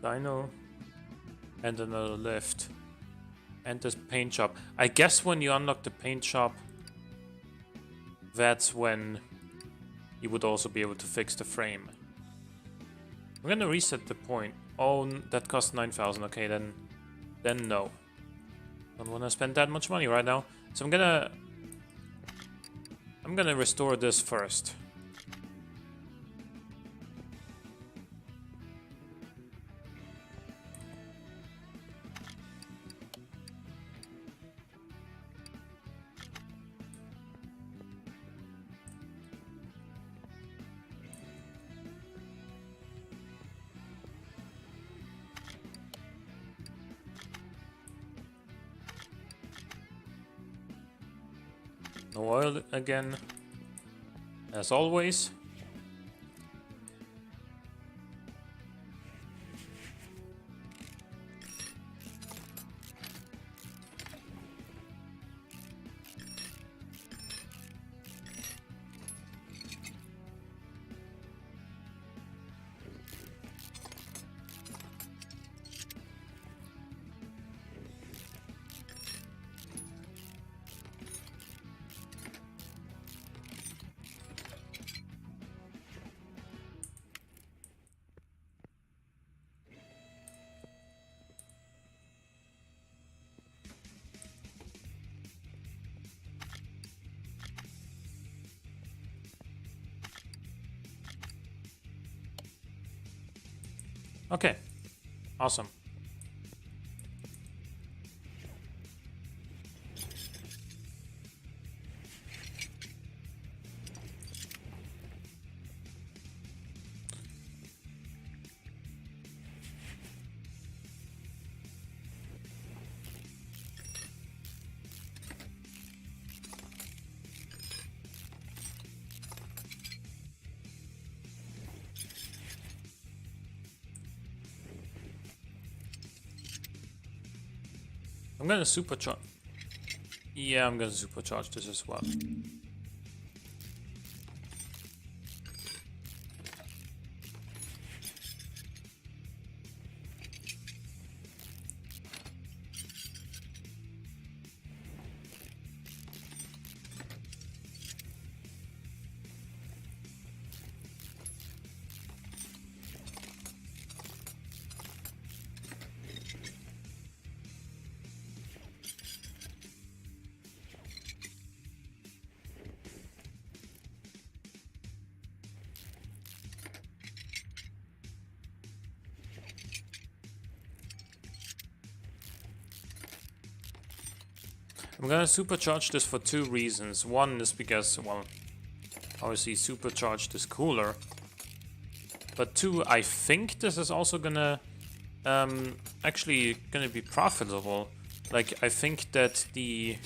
Dino. And another lift. And this paint shop. I guess when you unlock the paint shop, that's when you would also be able to fix the frame. I'm gonna reset the point. Oh, that cost 9,000. Okay, then no. Don't wanna spend that much money right now. So I'm gonna restore this first. No oil again, as always. Okay, awesome. I'm gonna supercharge. Yeah, I'm gonna supercharge this as well. I'm gonna supercharge this for two reasons. One is because, well, obviously supercharged is cooler. But two, I think this is also gonna actually gonna be profitable. Like, I think that we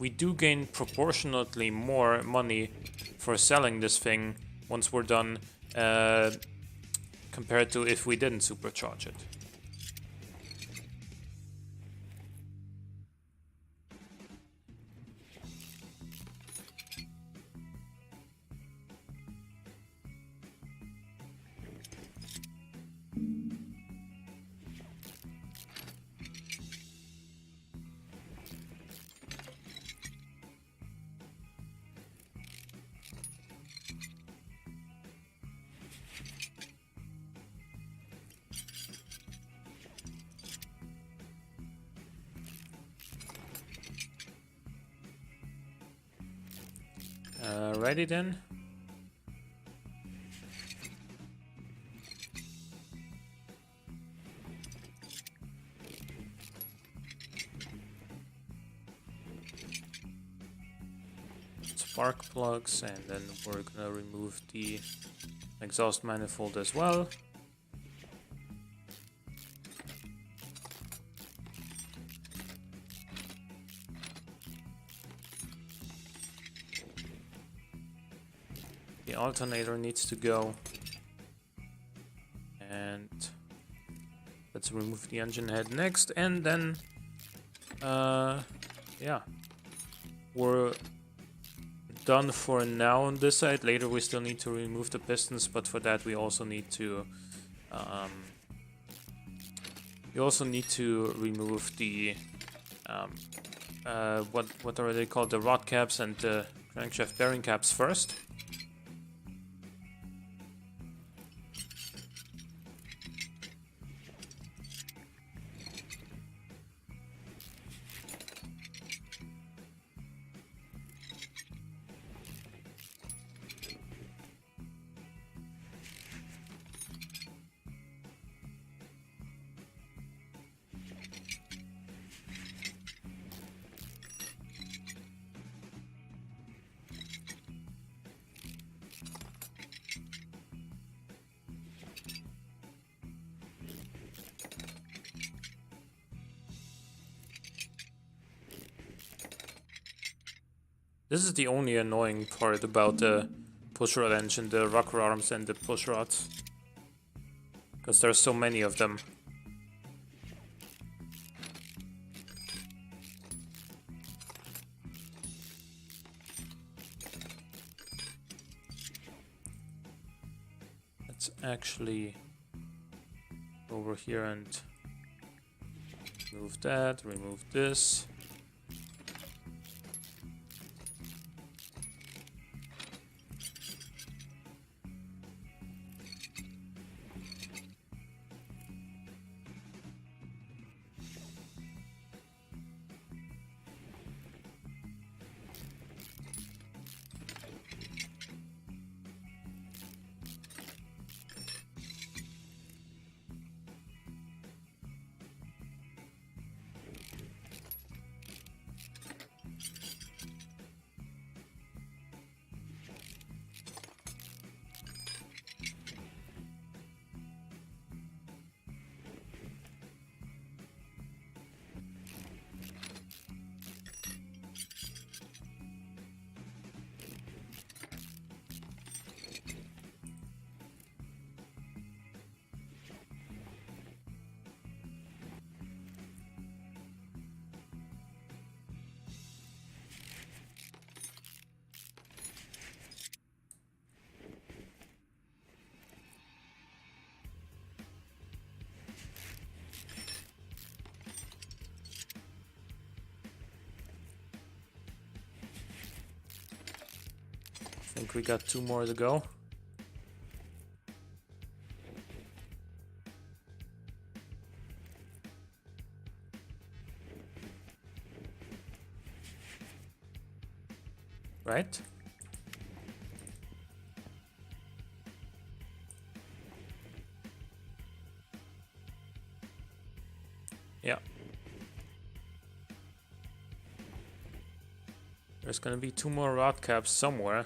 do gain proportionately more money for selling this thing once we're done compared to if we didn't supercharge it. Ready then? Spark plugs, and then we're gonna remove the exhaust manifold as well. The alternator needs to go. And let's remove the engine head next, and then yeah, we're done for now on this side. Later we still need to remove the pistons, but for that we also need to remove the what are they called, the rod caps and the crankshaft bearing caps first. This is the only annoying part about the pushrod engine, the rocker arms and the pushrods, because there's so many of them. Let's actually go over here and remove that, remove this. think we got 2 more to go. Right? Yeah. There's gonna be 2 more rod caps somewhere.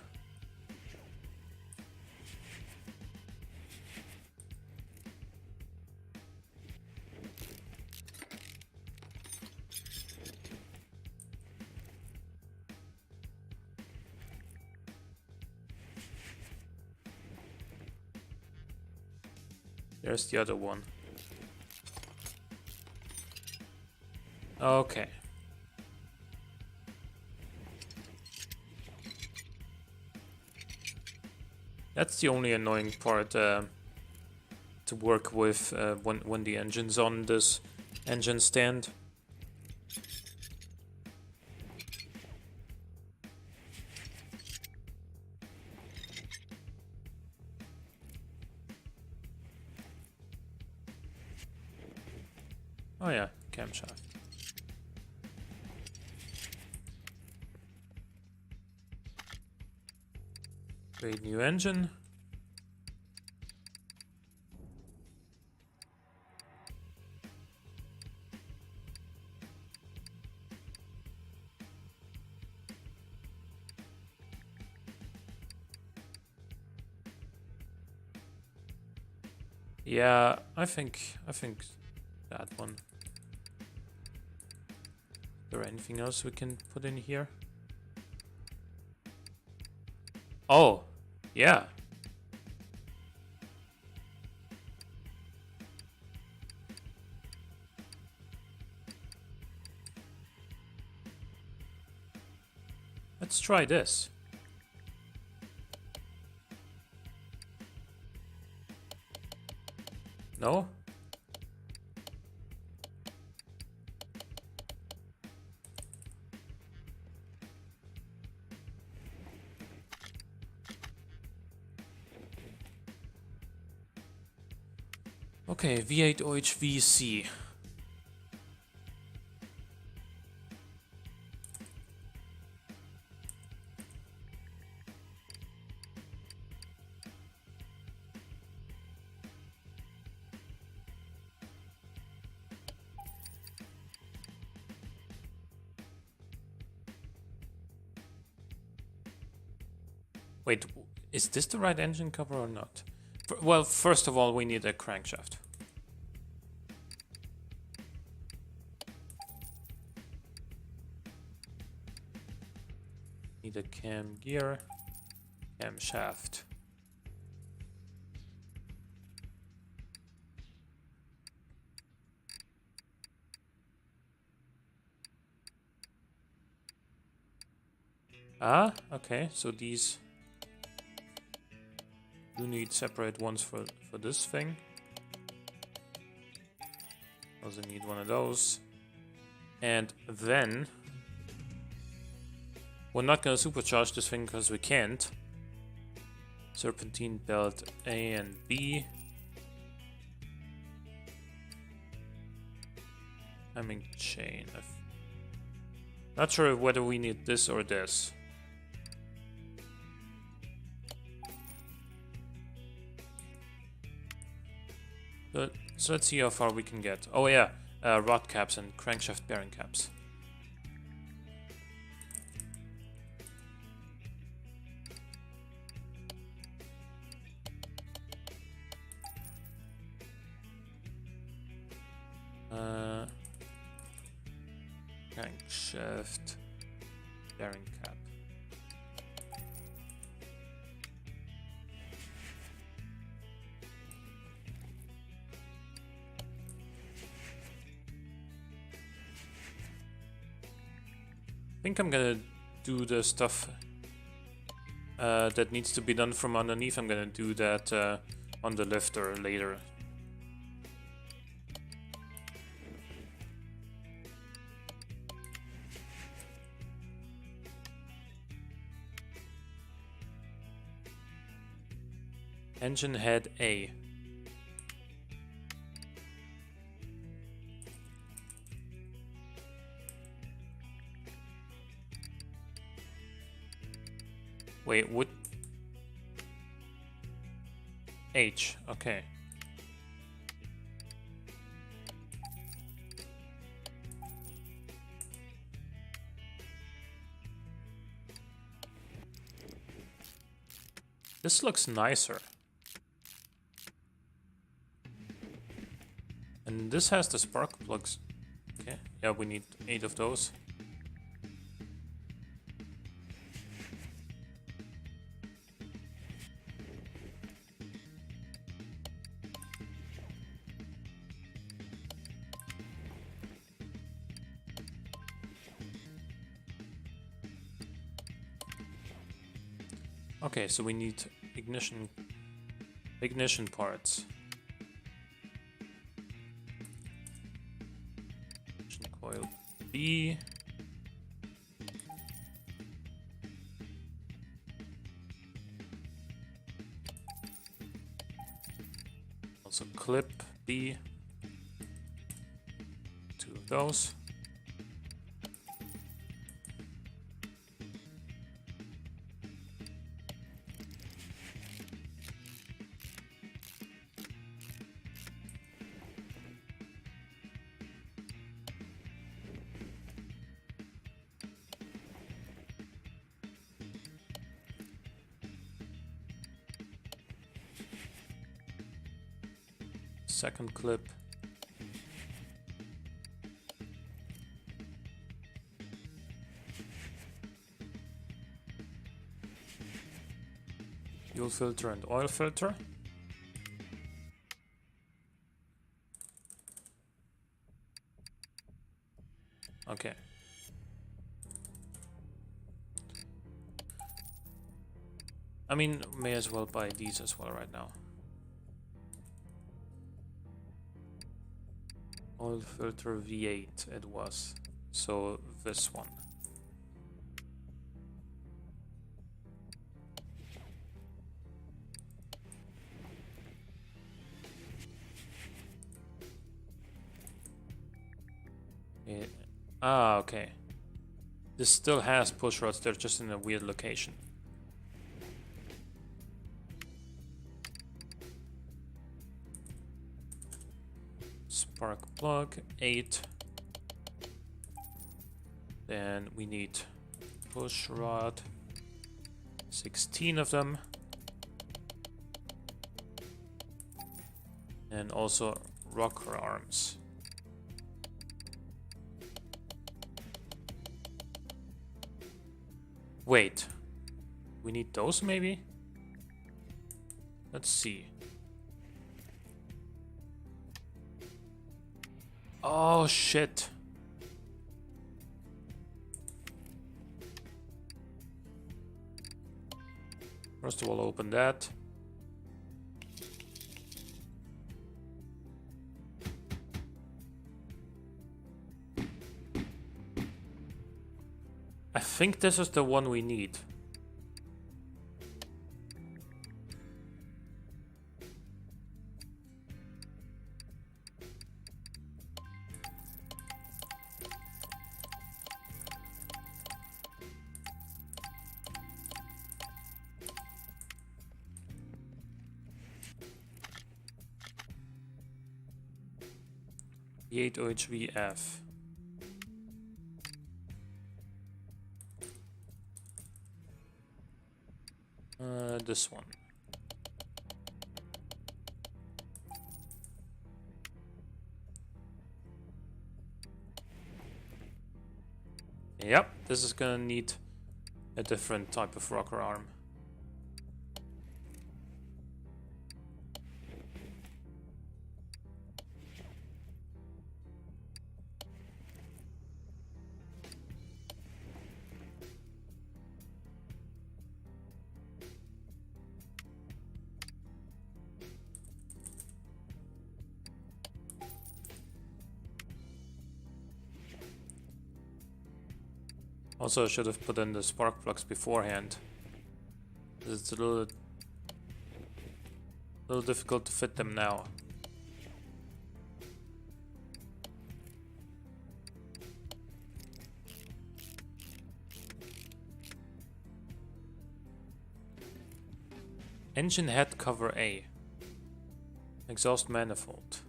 There's the other one. Okay. That's the only annoying part to work with when the engine's on this engine stand. Oh yeah, camshaft. Create new engine. Yeah, I think that one. Is there anything else we can put in here? Oh, yeah. Let's try this. No? Okay, V8 OHVC. Wait, is this the right engine cover or not? Well, first of all, we need a crankshaft. Need a cam gear, camshaft. Ah, okay, so these do need separate ones for this thing. Also need one of those. And then we're not gonna supercharge this thing because we can't. Serpentine belt A and B. Timing chain. Not sure whether we need this or this. So let's see how far we can get. Oh yeah, rod caps and crankshaft bearing caps. Crankshaft bearing cap. I think I'm gonna do the stuff that needs to be done from underneath. I'm gonna do that on the lifter later. Engine head A. Wait, would H, okay. This looks nicer. And this has the spark plugs. Okay, yeah, we need 8 of those. Okay, so we need ignition parts. Ignition coil B. Also clip B. 2 of those. Second clip. Fuel filter and oil filter. Okay. I mean, may as well buy these as well right now. Oil filter V8 it was. So this one. Yeah. Ah, okay. This still has push rods, they're just in a weird location. Spark plug 8. Then we need push rod, 16 of them. And also rocker arms. Wait, we need those maybe? Let's see. Oh shit. First of all, open that. I think this is the one we need. V8 OHVF. This one. Yep, this is gonna need a different type of rocker arm. Also, I should have put in the spark plugs beforehand. It's a little A little difficult to fit them now. Engine head cover A. Exhaust manifold.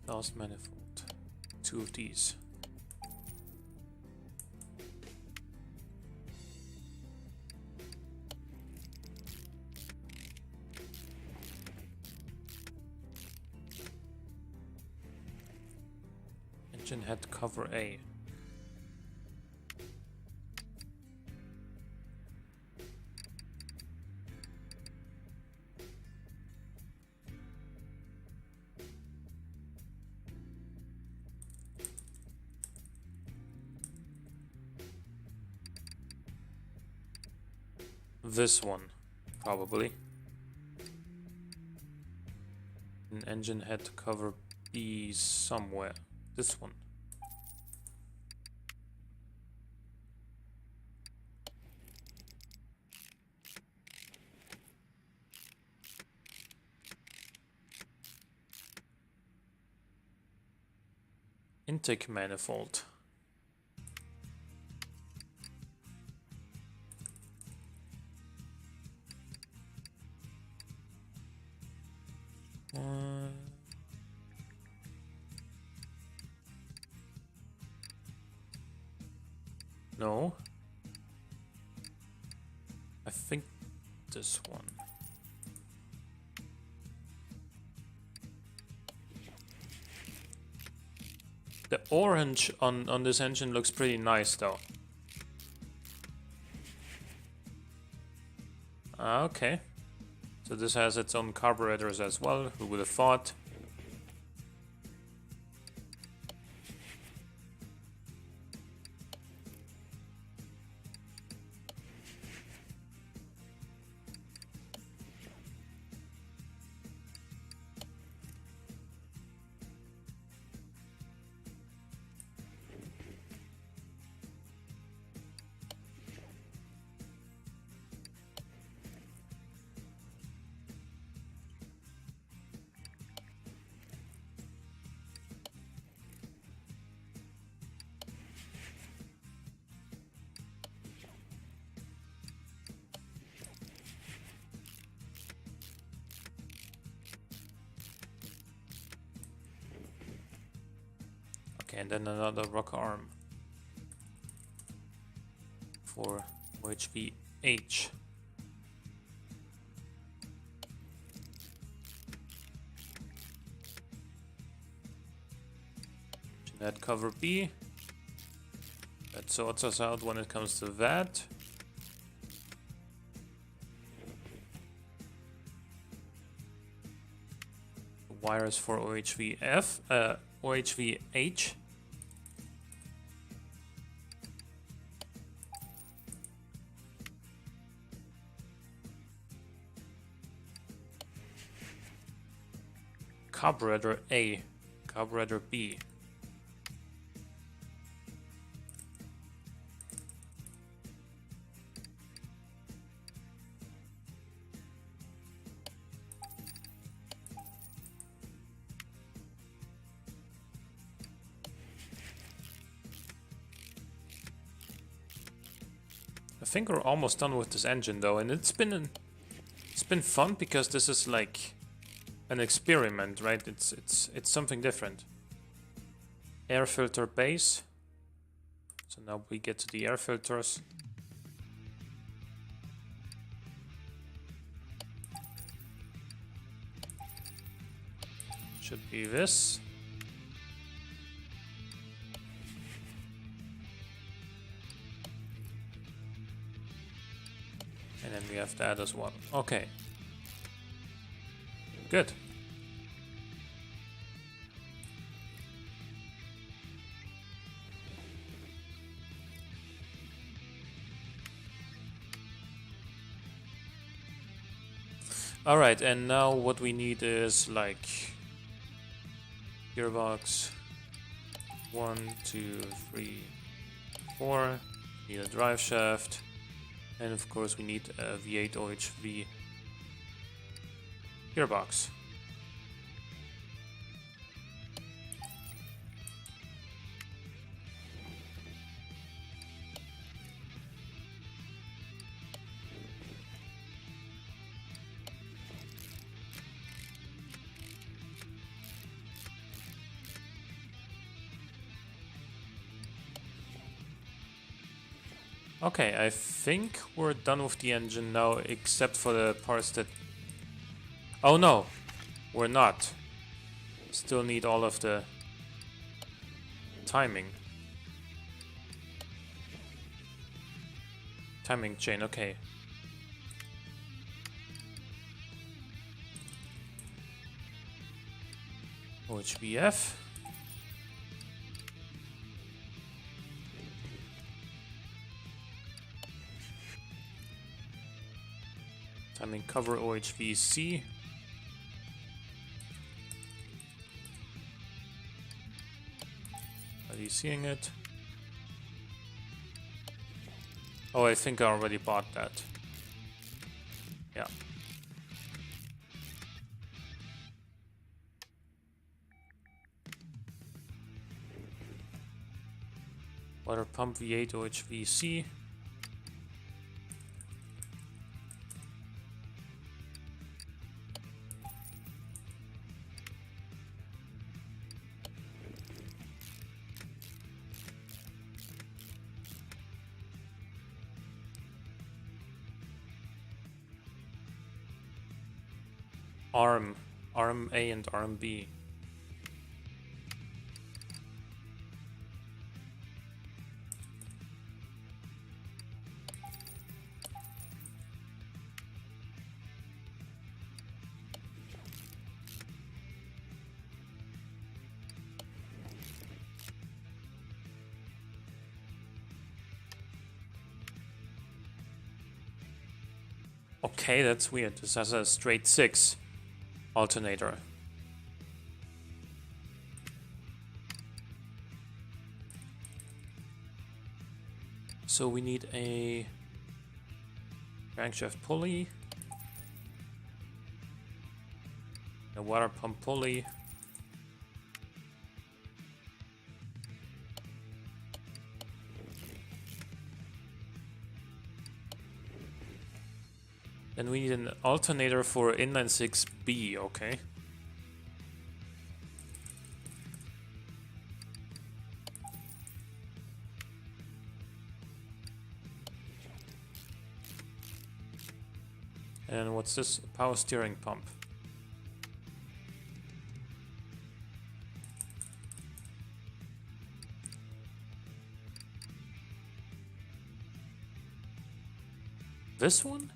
Exhaust manifold. 2 of these. Engine head cover A. This one, probably. An engine head cover B somewhere. This one. Intake manifold. No. I think this one. The orange on this engine looks pretty nice though. Okay. So this has its own carburetors as well, who would have thought? Okay, and then another rocker arm for OHVH. That cover B. That sorts us out when it comes to that. Wires for OHVH. Carburetor A, carburetor B. I think we're almost done with this engine though, and it's been fun because this is like an experiment, right? It's something different. Air filter base. So now we get to the air filters. Should be this. And then we have that as well. Okay. Good. All right, and now what we need is like Gearbox. 1, 2, 3, 4. Need a drive shaft. And of course we need a V8 OHV gearbox. Okay, I think we're done with the engine now, except for the parts that... Oh no, we're not. Still need all of the timing. Timing chain, okay. OHVF. Timing cover OHVC. Are you seeing it? Oh, I think I already bought that. Yeah. Water pump V8 OHVC. Arm A and Arm B. Okay, that's weird. This has a straight 6 alternator. So we need a crankshaft pulley, a water pump pulley, then we need an alternator for inline-6B, okay. And what's this? Power steering pump. This one?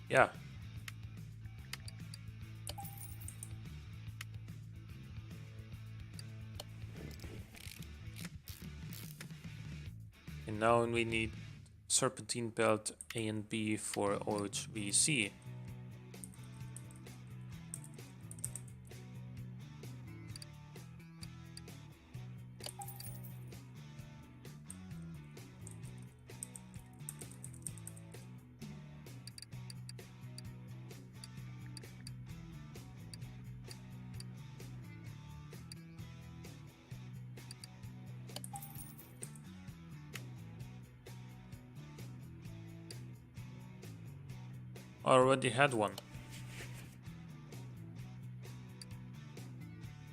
Yeah. And now we need serpentine belt A and B for OHVC. I already had one.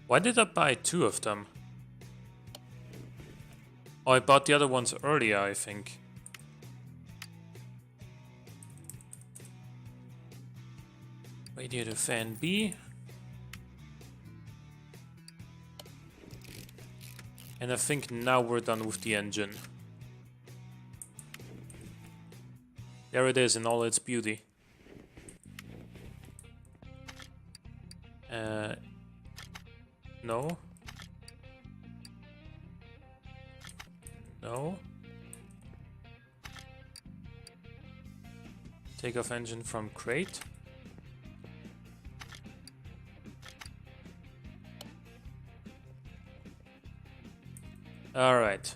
Why did I buy 2 of them? Oh, I bought the other ones earlier, I think. Radiator fan B. And I think now we're done with the engine. There it is in all its beauty. No. No. Take off engine from crate. All right.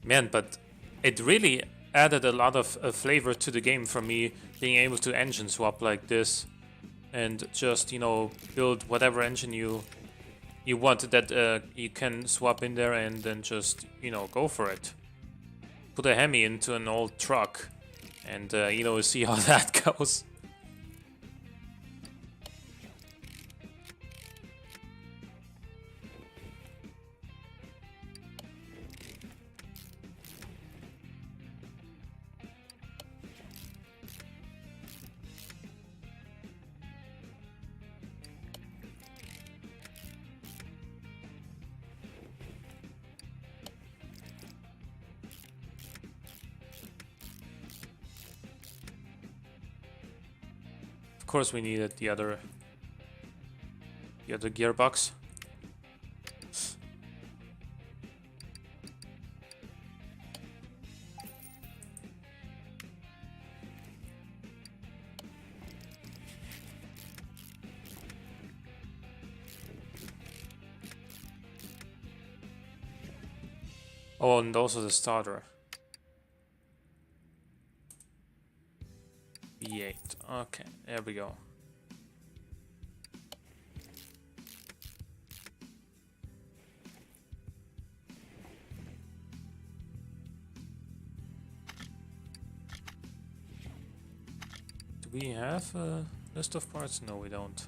Man, but it really added a lot of flavor to the game for me, being able to engine swap like this and just, you know, build whatever engine you want that you can swap in there and then just, you know, go for it. Put a Hemi into an old truck and, you know, see how that goes. Of course we needed the other gearbox. Oh, and also the starter. V8. Okay, there we go. Do we have a list of parts? No, we don't.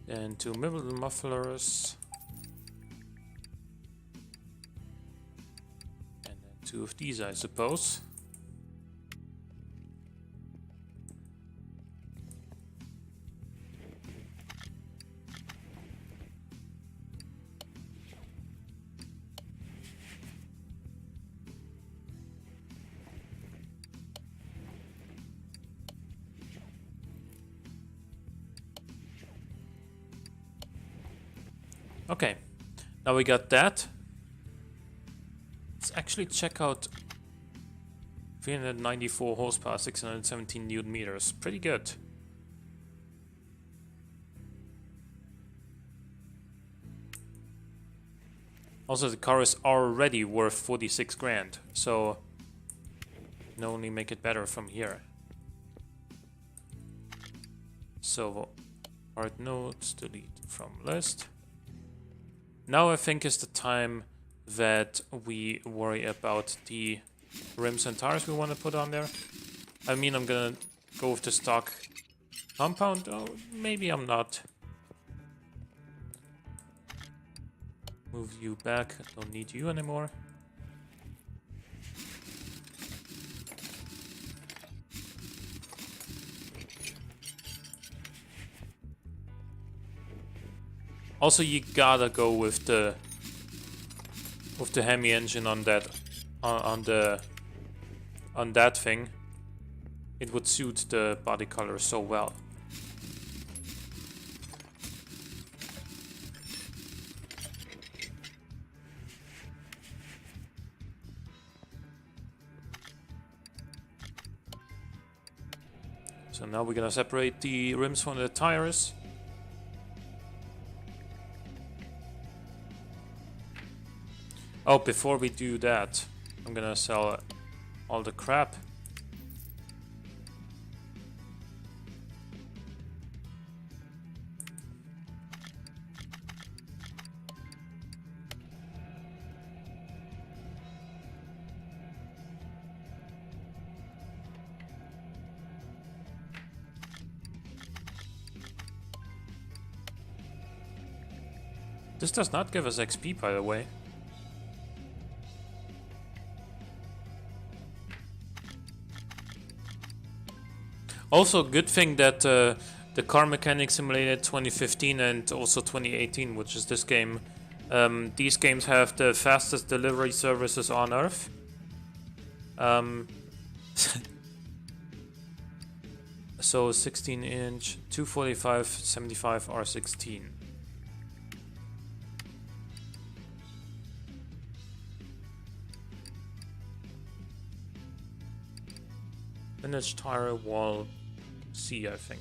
And 2 middle mufflers. And then 2 of these, I suppose. Okay, now we got that. Let's actually check out 394 horsepower, 617 newton meters. Pretty good. Also, the car is already worth 46 grand, so you can only make it better from here. So, part notes, delete from list. Now I think is the time that we worry about the rims and tires we want to put on there. I mean, I'm gonna go with the stock compound. Oh, maybe I'm not. Move you back. I don't need you anymore. Also, you gotta go with the Hemi engine on that on that thing. It would suit the body color so well. So now we're gonna separate the rims from the tires. Oh, before we do that, I'm gonna sell all the crap. This does not give us XP, by the way. Also, good thing that the Car Mechanic Simulator 2015 and also 2018, which is this game, these games have the fastest delivery services on Earth. So 16-inch, 245, 75 R16. Vintage tire wall C, I think.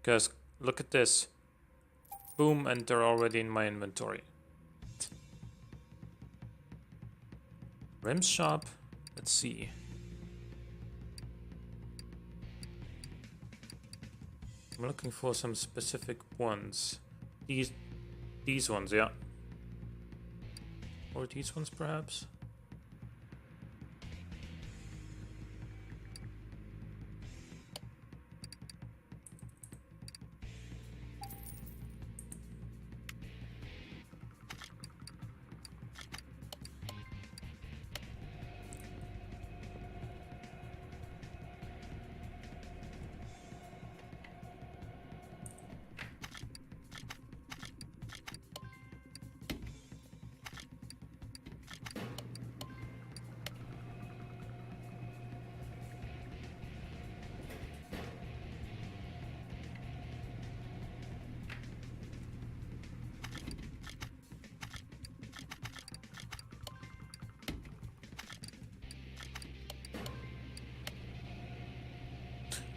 Guys, look at this. Boom, and they're already in my inventory. Rims shop. Let's see. I'm looking for some specific ones. These ones, yeah. Or these ones, perhaps.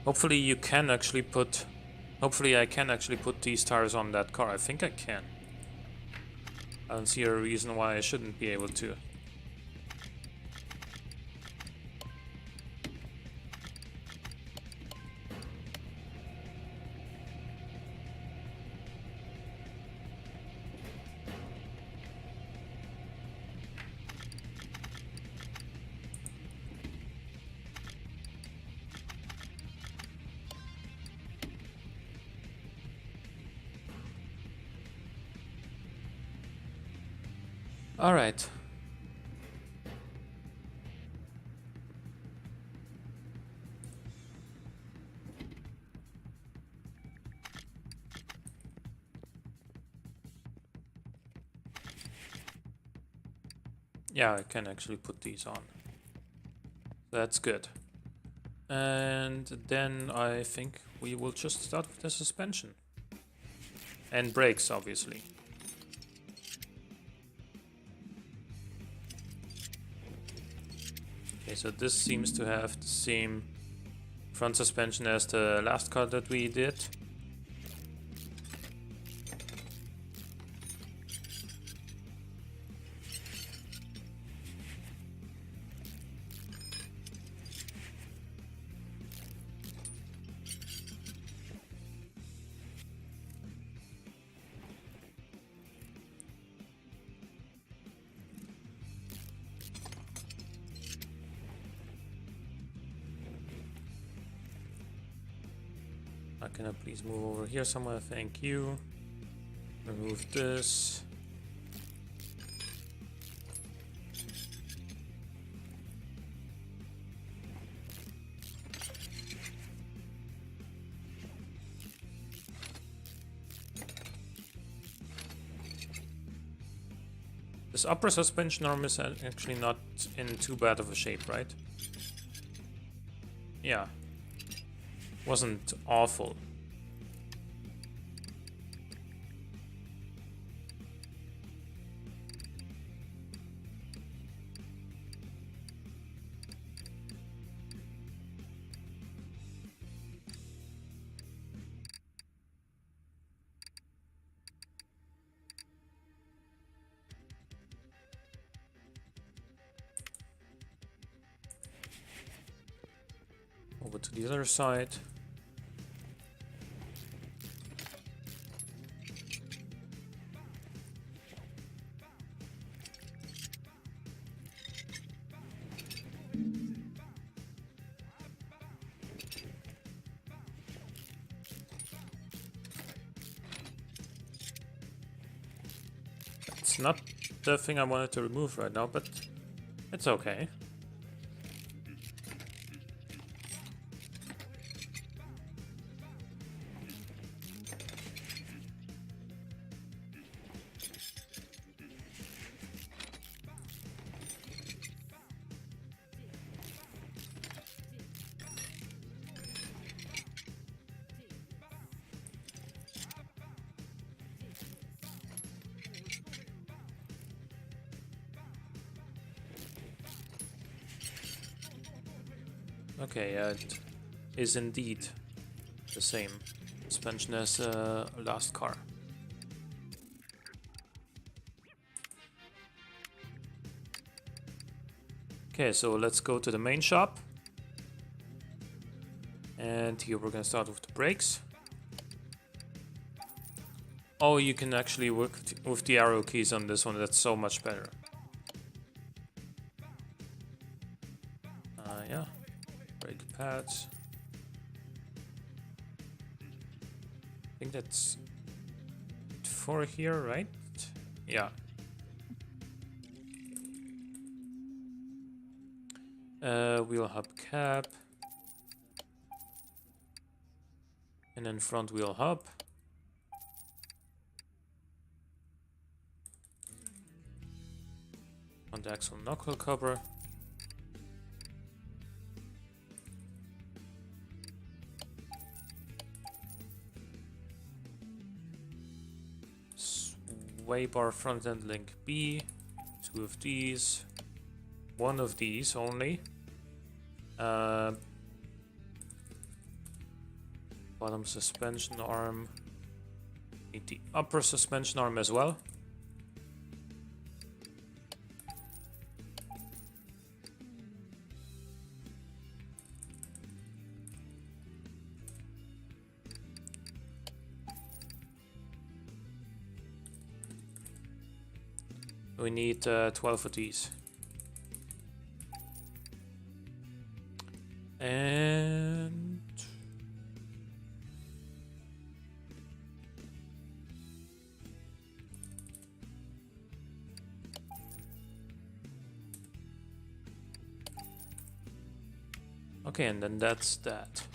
Hopefully you can actually put... Hopefully I can actually put these tires on that car. I think I can. I don't see a reason why I shouldn't be able to. All right. Yeah, I can actually put these on. That's good. And then I think we will just start with the suspension. And brakes, obviously. Okay, so this seems to have the same front suspension as the last car that we did. Can I please move over here somewhere? Thank you. Remove this. This upper suspension arm is actually not in too bad of a shape, right? Yeah. Wasn't awful. to the other side. It's not the thing I wanted to remove right now, but it's okay. Okay, it is indeed the same suspension as last car. Okay, so let's go to the main shop. And here we're gonna start with the brakes. Oh, you can actually work with the arrow keys on this one. That's so much better. Yeah. Brake pads. I think that's 4 here, right? Yeah. Wheel hub cap. And then front wheel hub. Front axle knuckle cover. Sway bar front end link B. 2 of these. 1 of these only. Bottom suspension arm. Need the upper suspension arm as well. We need 12 of these. And okay, and then that's that.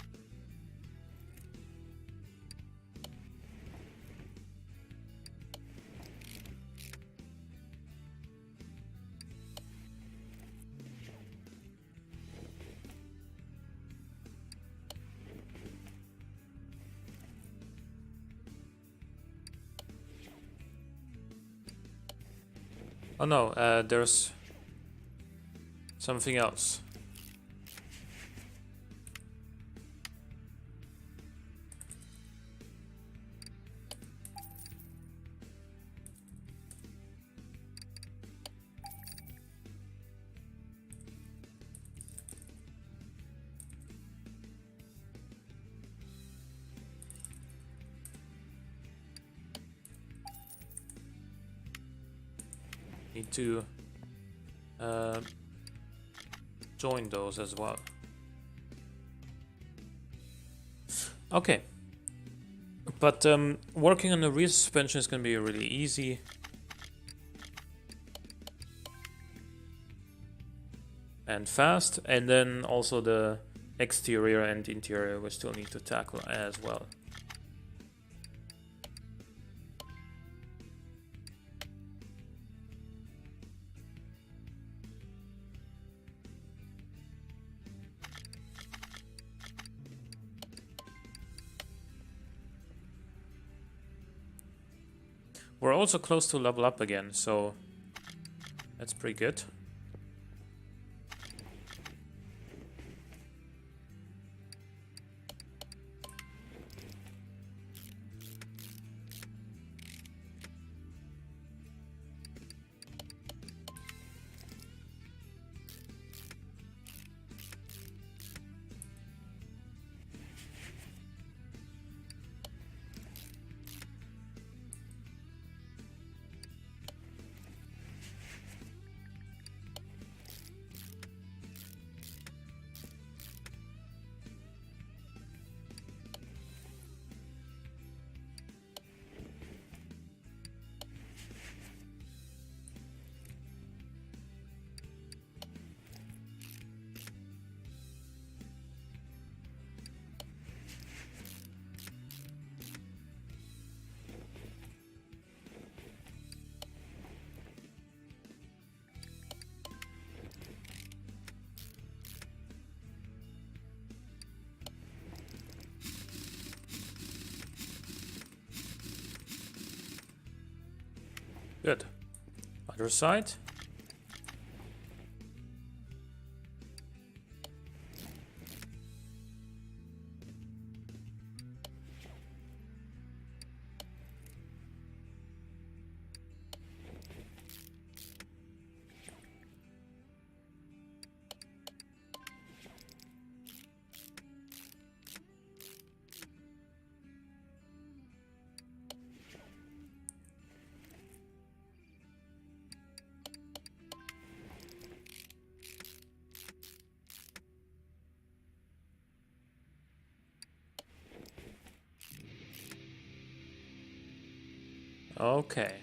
Oh no, there's something else. Need to join those as well. Okay, but working on the rear suspension is going to be really easy. And fast, and then also the exterior and interior we still need to tackle as well. We're also close to level up again, so that's pretty good. Good. Other side. Okay.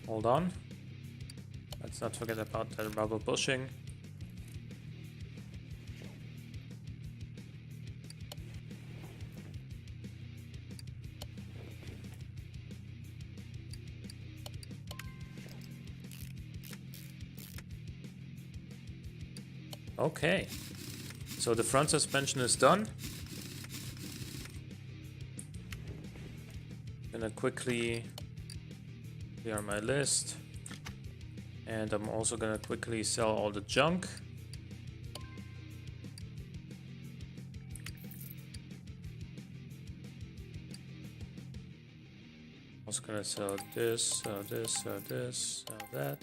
Hold on. Let's not forget about the rubber bushing. Okay. So the front suspension is done. Gonna quickly clear my list. And I'm also gonna quickly sell all the junk. Also gonna sell this, this, this, that.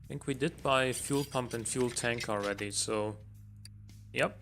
I think we did buy fuel pump and fuel tank already, so yep.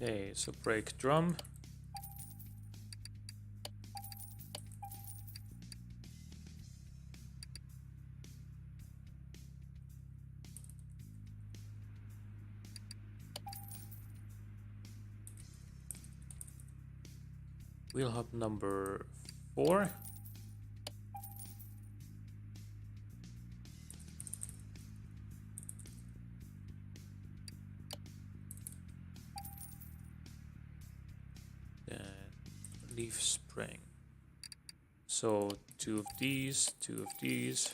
Okay, so brake drum. Wheel hub number 4. Then leaf spring. So 2 of these, 2 of these,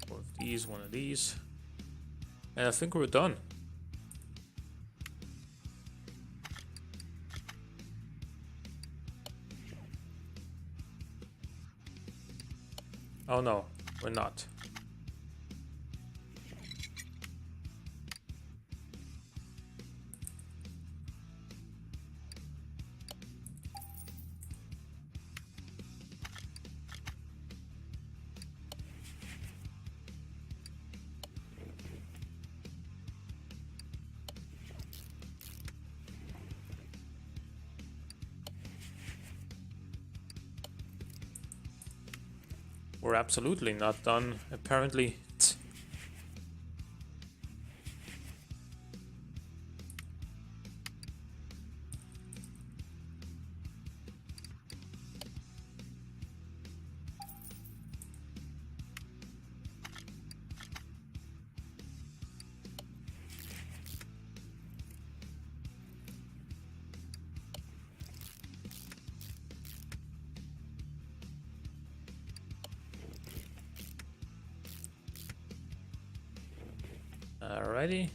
4 of these, 1 of these. And I think we're done. Oh no, we're not. We're absolutely not done, apparently. Alrighty.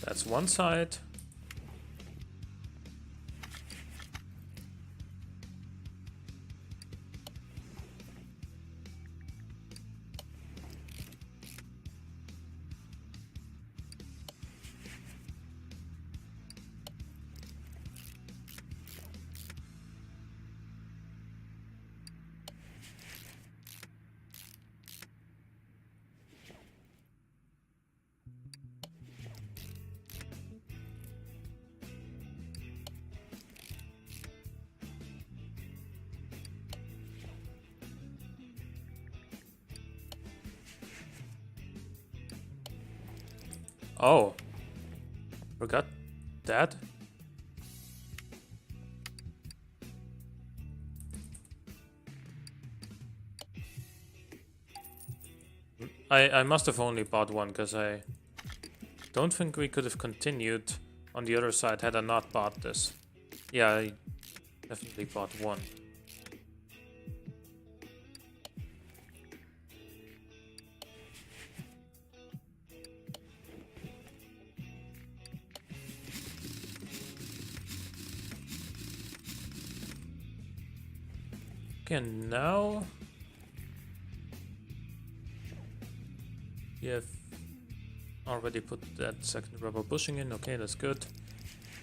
That's one side. Oh, forgot that. I must have only bought one because I don't think we could have continued on the other side had I not bought this. Yeah, I definitely bought one. Okay, now we have already put that second rubber bushing in. Okay, that's good.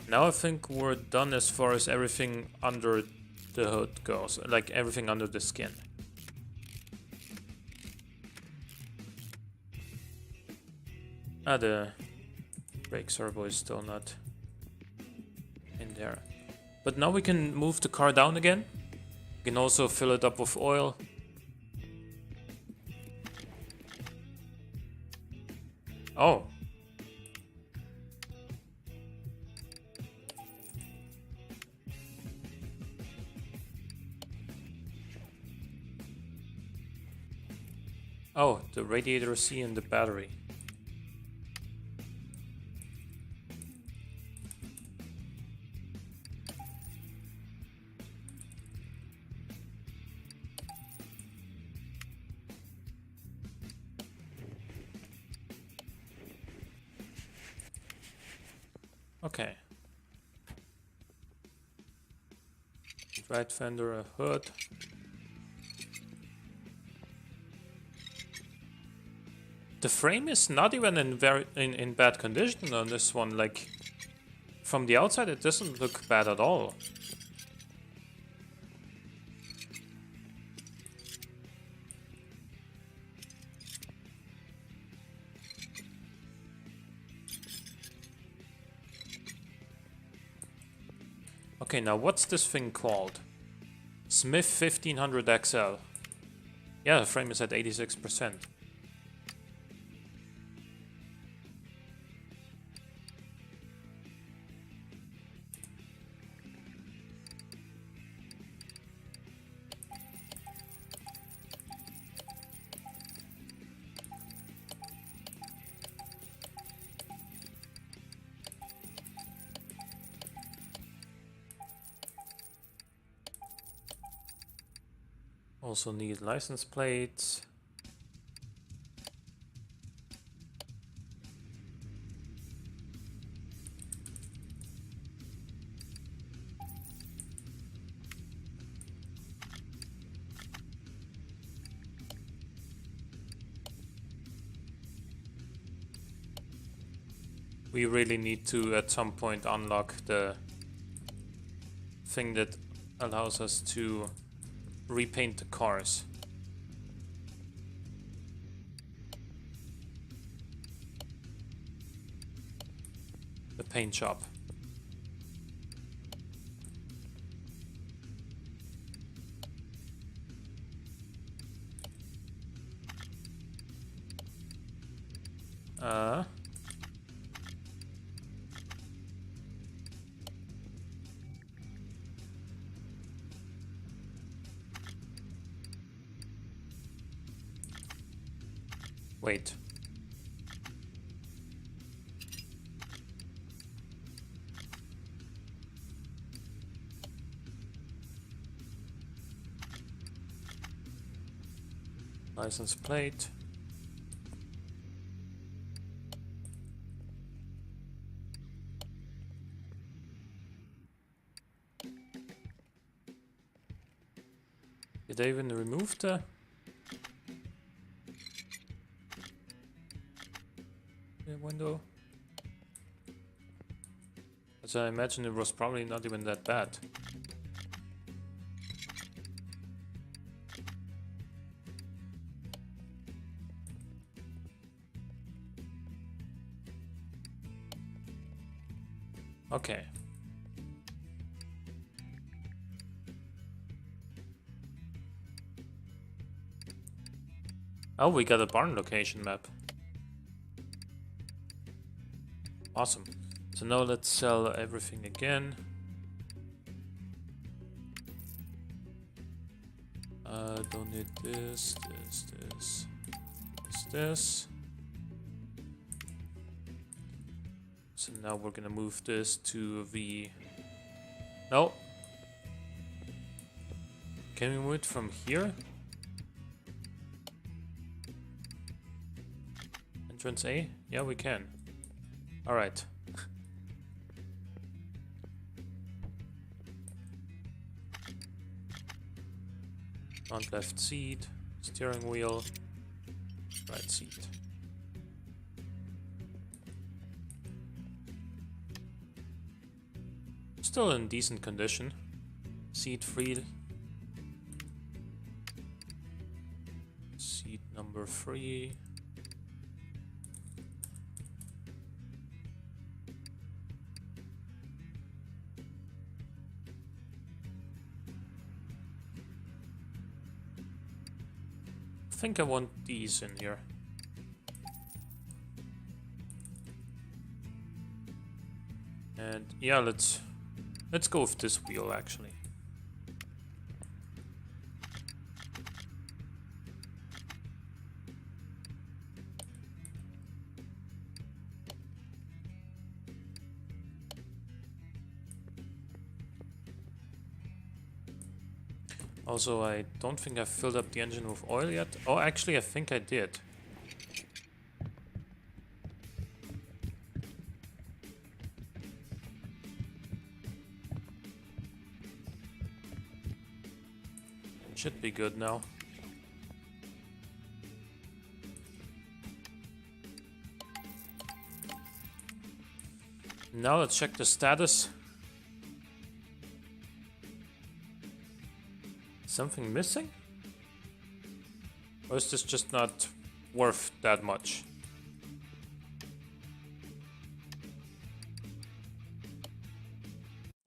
Now I think we're done as far as everything under the hood goes, like everything under the skin. Ah, the brake servo is still not in there. But now we can move the car down again. We can also fill it up with oil. Oh. Oh, the radiator C and the battery. Okay. Right fender, a hood. The frame is not even in bad condition on this one. Like from the outside, it doesn't look bad at all. Okay, now what's this thing called? Smith 1500 XL. Yeah, the frame is at 86%. Also need license plates. We really need to at some point unlock the thing that allows us to repaint the cars. The paint shop. Wait. License plate. Did they even remove the window? As I imagine, it was probably not even that bad. Okay. Oh, we got a barn location map. Awesome. So now let's sell everything again. Don't need this. So now we're gonna move this to the... No. Can we move it from here? Entrance A? Yeah, we can. Alright. Front left seat, steering wheel, right seat. Still in decent condition. Seat free. Seat number 3. I think I want these in here. And yeah, let's go with this wheel actually. Also, I don't think I filled up the engine with oil yet. Oh, actually, I think I did. Should be good now. Now let's check the status. Something missing? Or is this just not worth that much?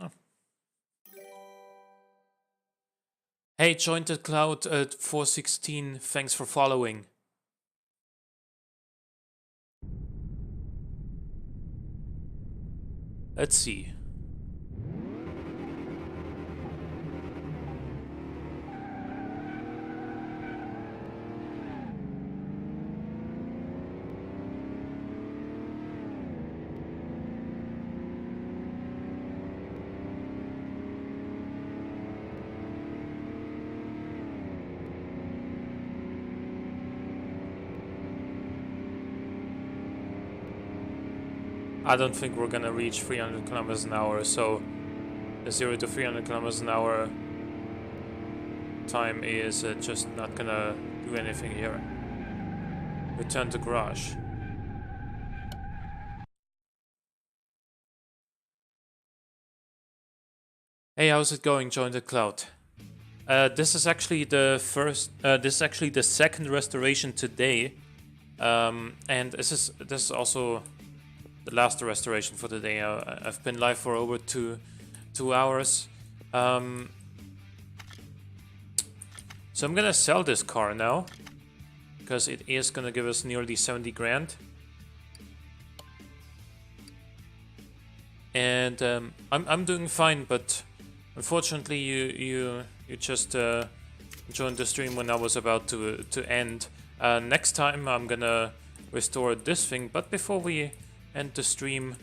Oh. Hey, Jointed Cloud at 416, thanks for following. Let's see. I don't think we're gonna reach 300 kilometers an hour, so the 0 to 300 kilometers an hour time is just not gonna do anything here. Return to garage. Hey, how's it going? Join the cloud. This is actually the first. This is actually the second restoration today, and this is also the last restoration for the day. I've been live for over two hours. So I'm gonna sell this car now because it is gonna give us nearly 70 grand. And I'm doing fine, but unfortunately you just joined the stream when I was about to end. Next time I'm gonna restore this thing, but before we end the stream,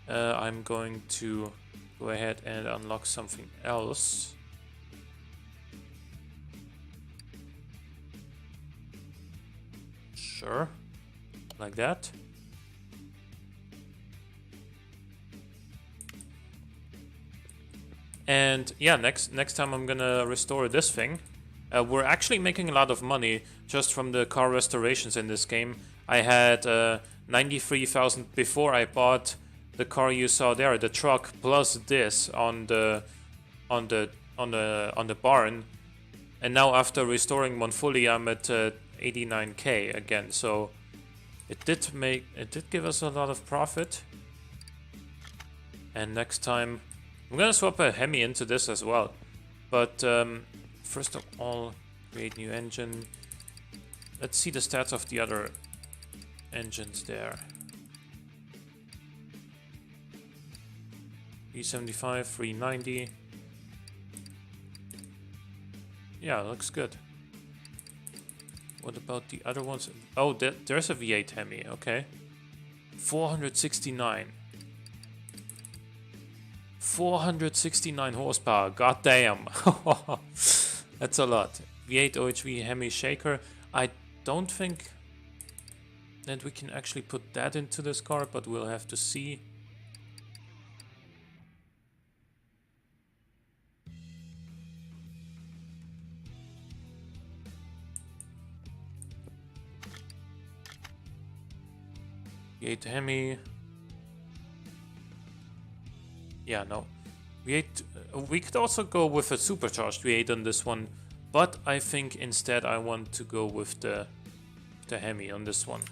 I'm going to go ahead and unlock something else. Sure, like that. And yeah, next time I'm gonna restore this thing. We're actually making a lot of money just from the car restorations in this game. I had 93,000 before I bought the car you saw there, the truck, plus this on the barn. And now after restoring one fully, I'm at 89k again. So it did give us a lot of profit. And next time I'm gonna swap a Hemi into this as well, but first of all, create new engine. Let's see the stats of the other engines there. 375, 390. Yeah, looks good. What about the other ones? Oh, there's a V8 Hemi, okay. 469. 469 horsepower, goddamn. That's a lot. V8 OHV Hemi Shaker. I don't think that we can actually put that into this car, but we'll have to see. V8 Hemi. Yeah, no. V8, we could also go with a supercharged V8 on this one, but I think instead I want to go with the Hemi on this one.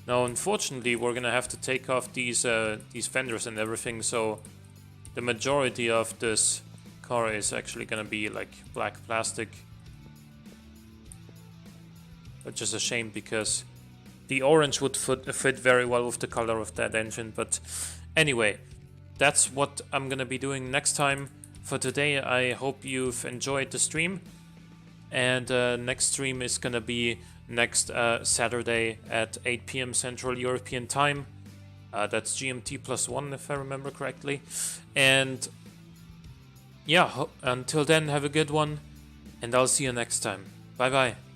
Now, unfortunately, we're gonna have to take off these fenders and everything, so the majority of this car is actually gonna be like black plastic. Which is a shame because the orange would fit very well with the color of that engine, but anyway, that's what I'm gonna be doing next time. For today, I hope you've enjoyed the stream, and next stream is gonna be next Saturday at 8 p.m. Central European Time. That's GMT +1 if I remember correctly. And yeah, until then, have a good one, and I'll see you next time. Bye bye.